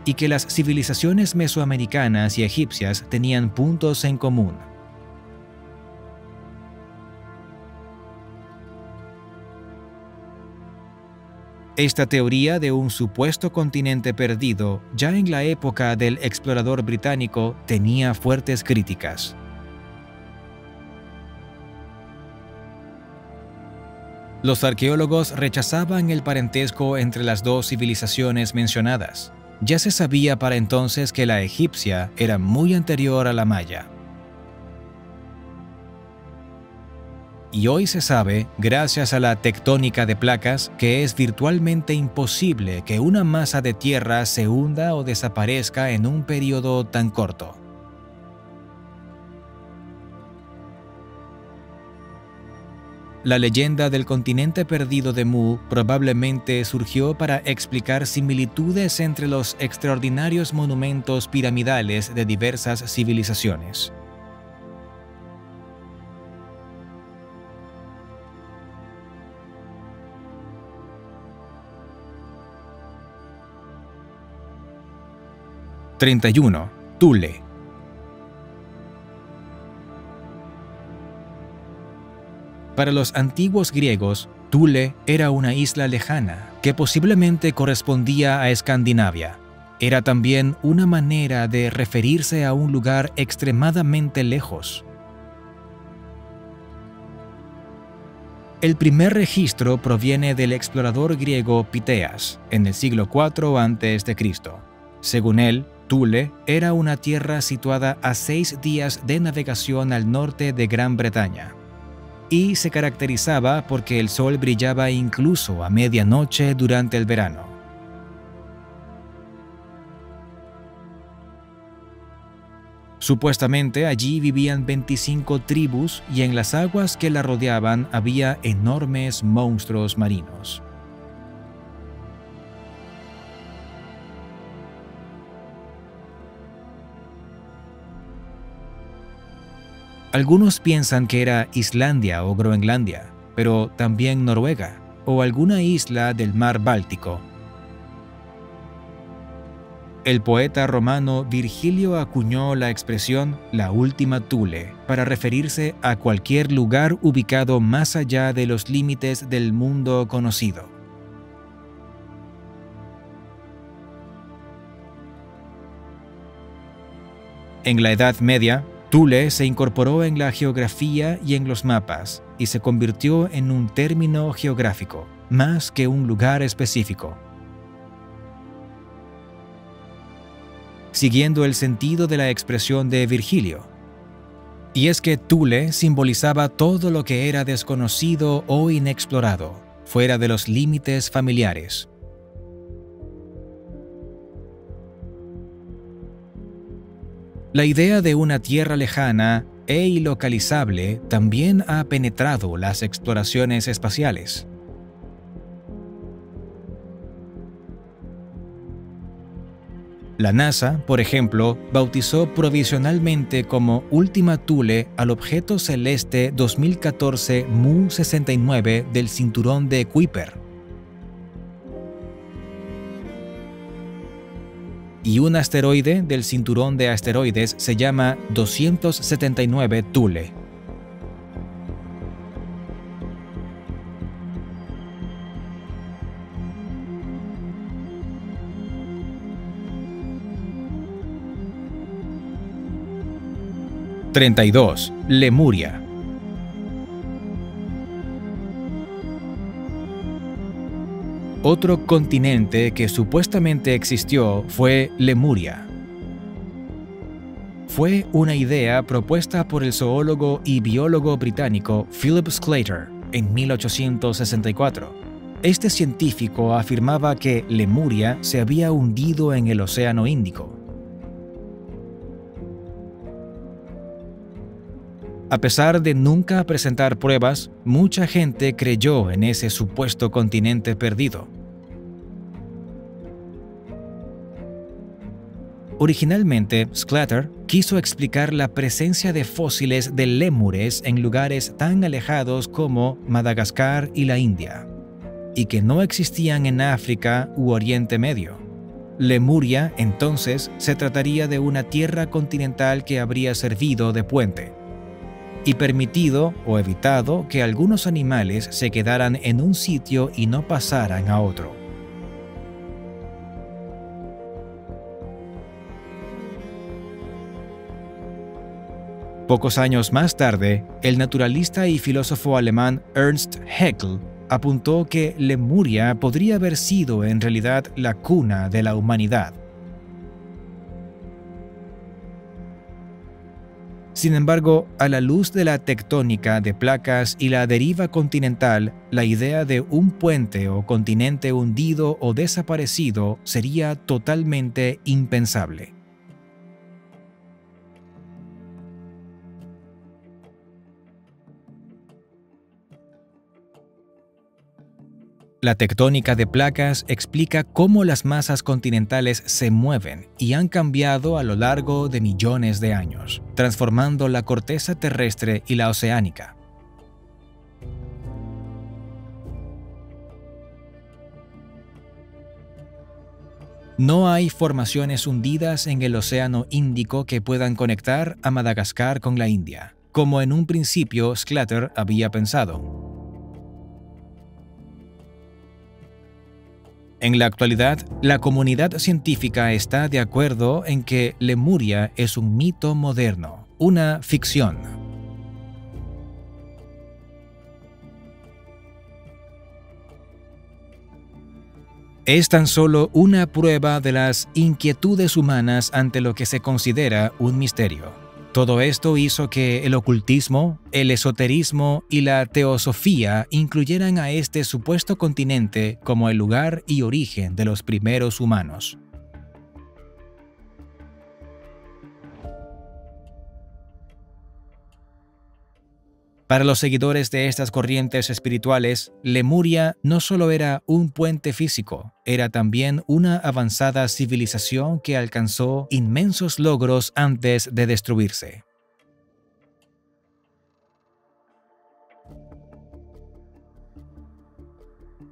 Y que las civilizaciones mesoamericanas y egipcias tenían puntos en común. Esta teoría de un supuesto continente perdido, ya en la época del explorador británico, tenía fuertes críticas. Los arqueólogos rechazaban el parentesco entre las dos civilizaciones mencionadas. Ya se sabía para entonces que la egipcia era muy anterior a la maya. Y hoy se sabe, gracias a la tectónica de placas, que es virtualmente imposible que una masa de tierra se hunda o desaparezca en un periodo tan corto. La leyenda del continente perdido de Mu probablemente surgió para explicar similitudes entre los extraordinarios monumentos piramidales de diversas civilizaciones. ¡31! Thule. Para los antiguos griegos, Thule era una isla lejana que posiblemente correspondía a Escandinavia. Era también una manera de referirse a un lugar extremadamente lejos. El primer registro proviene del explorador griego Piteas, en el siglo IV a.C. Según él, Thule era una tierra situada a 6 días de navegación al norte de Gran Bretaña, y se caracterizaba porque el sol brillaba incluso a medianoche durante el verano. Supuestamente allí vivían 25 tribus y en las aguas que la rodeaban había enormes monstruos marinos. Algunos piensan que era Islandia o Groenlandia, pero también Noruega o alguna isla del mar Báltico. El poeta romano Virgilio acuñó la expresión la última Thule para referirse a cualquier lugar ubicado más allá de los límites del mundo conocido. En la Edad Media, Thule se incorporó en la geografía y en los mapas y se convirtió en un término geográfico, más que un lugar específico. Siguiendo el sentido de la expresión de Virgilio. Y es que Thule simbolizaba todo lo que era desconocido o inexplorado, fuera de los límites familiares. La idea de una tierra lejana e ilocalizable también ha penetrado las exploraciones espaciales. La NASA, por ejemplo, bautizó provisionalmente como Última Thule al objeto celeste 2014 Mu-69 del cinturón de Kuiper. Y un asteroide del cinturón de asteroides se llama 279 Thule. (32) Lemuria. Otro continente que supuestamente existió fue Lemuria. Fue una idea propuesta por el zoólogo y biólogo británico Philip Sclater en 1864. Este científico afirmaba que Lemuria se había hundido en el Océano Índico. A pesar de nunca presentar pruebas, mucha gente creyó en ese supuesto continente perdido. Originalmente, Sclater quiso explicar la presencia de fósiles de lémures en lugares tan alejados como Madagascar y la India, y que no existían en África u Oriente Medio. Lemuria, entonces, se trataría de una tierra continental que habría servido de puente y permitido o evitado que algunos animales se quedaran en un sitio y no pasaran a otro. Pocos años más tarde, el naturalista y filósofo alemán Ernst Haeckel apuntó que Lemuria podría haber sido en realidad la cuna de la humanidad. Sin embargo, a la luz de la tectónica de placas y la deriva continental, la idea de un puente o continente hundido o desaparecido sería totalmente impensable. La tectónica de placas explica cómo las masas continentales se mueven y han cambiado a lo largo de millones de años, transformando la corteza terrestre y la oceánica. No hay formaciones hundidas en el Océano Índico que puedan conectar a Madagascar con la India, como en un principio Sclater había pensado. En la actualidad, la comunidad científica está de acuerdo en que Lemuria es un mito moderno, una ficción. Es tan solo una prueba de las inquietudes humanas ante lo que se considera un misterio. Todo esto hizo que el ocultismo, el esoterismo y la teosofía incluyeran a este supuesto continente como el lugar y origen de los primeros humanos. Para los seguidores de estas corrientes espirituales, Lemuria no solo era un puente físico, era también una avanzada civilización que alcanzó inmensos logros antes de destruirse.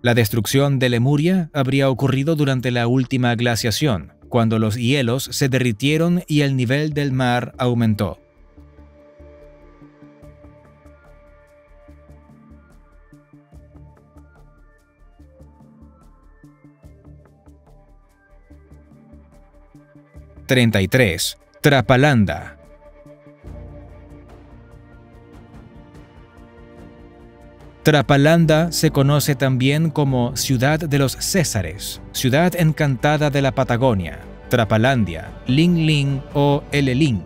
La destrucción de Lemuria habría ocurrido durante la última glaciación, cuando los hielos se derritieron y el nivel del mar aumentó. ¡33! Trapalanda. Trapalanda se conoce también como Ciudad de los Césares, Ciudad Encantada de la Patagonia, Trapalandia, Ling Ling o Elelín.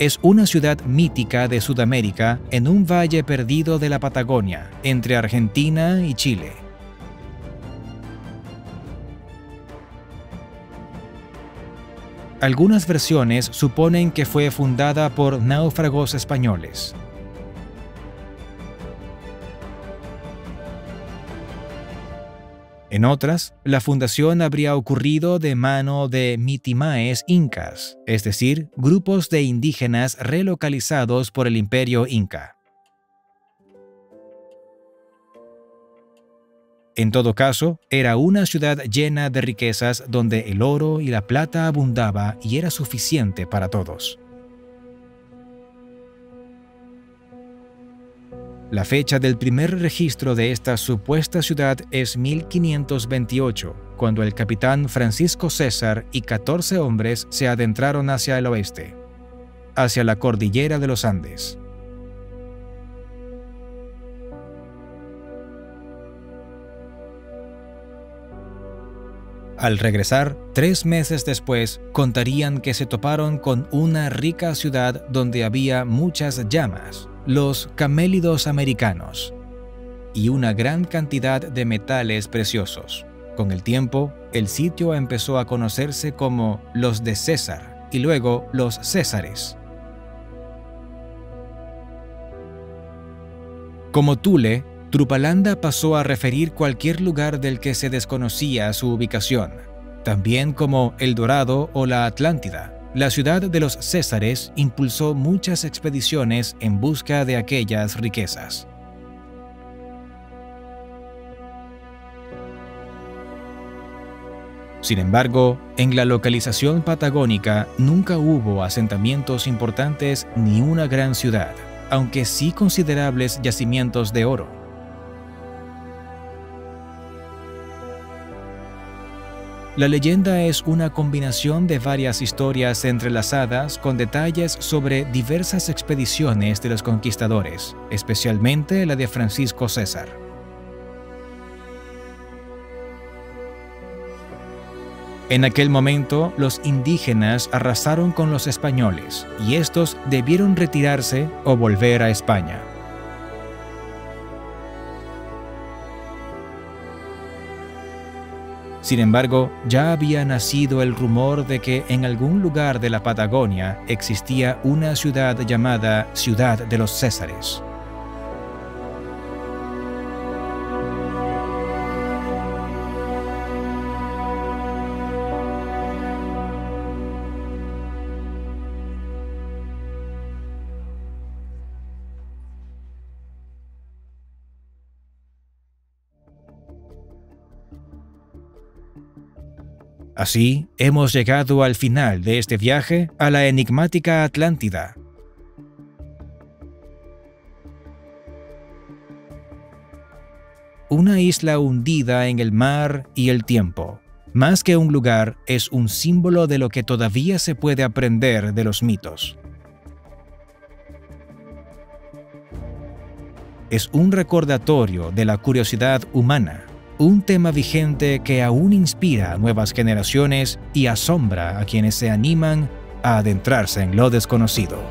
Es una ciudad mítica de Sudamérica en un valle perdido de la Patagonia, entre Argentina y Chile. Algunas versiones suponen que fue fundada por náufragos españoles. En otras, la fundación habría ocurrido de mano de mitimaes incas, es decir, grupos de indígenas relocalizados por el Imperio Inca. En todo caso, era una ciudad llena de riquezas donde el oro y la plata abundaba y era suficiente para todos. La fecha del primer registro de esta supuesta ciudad es 1528, cuando el capitán Francisco César y 14 hombres se adentraron hacia el oeste, hacia la cordillera de los Andes. Al regresar, 3 meses después, contarían que se toparon con una rica ciudad donde había muchas llamas, los camélidos americanos, y una gran cantidad de metales preciosos. Con el tiempo, el sitio empezó a conocerse como los de César y luego los Césares. Como Thule, Trupalanda pasó a referir cualquier lugar del que se desconocía su ubicación, también como El Dorado o la Atlántida. La ciudad de los Césares impulsó muchas expediciones en busca de aquellas riquezas. Sin embargo, en la localización patagónica nunca hubo asentamientos importantes ni una gran ciudad, aunque sí considerables yacimientos de oro. La leyenda es una combinación de varias historias entrelazadas con detalles sobre diversas expediciones de los conquistadores, especialmente la de Francisco César. En aquel momento, los indígenas arrasaron con los españoles y estos debieron retirarse o volver a España. Sin embargo, ya había nacido el rumor de que en algún lugar de la Patagonia existía una ciudad llamada Ciudad de los Césares. Así, hemos llegado al final de este viaje a la enigmática Atlántida. Una isla hundida en el mar y el tiempo. Más que un lugar, es un símbolo de lo que todavía se puede aprender de los mitos. Es un recordatorio de la curiosidad humana. Un tema vigente que aún inspira a nuevas generaciones y asombra a quienes se animan a adentrarse en lo desconocido.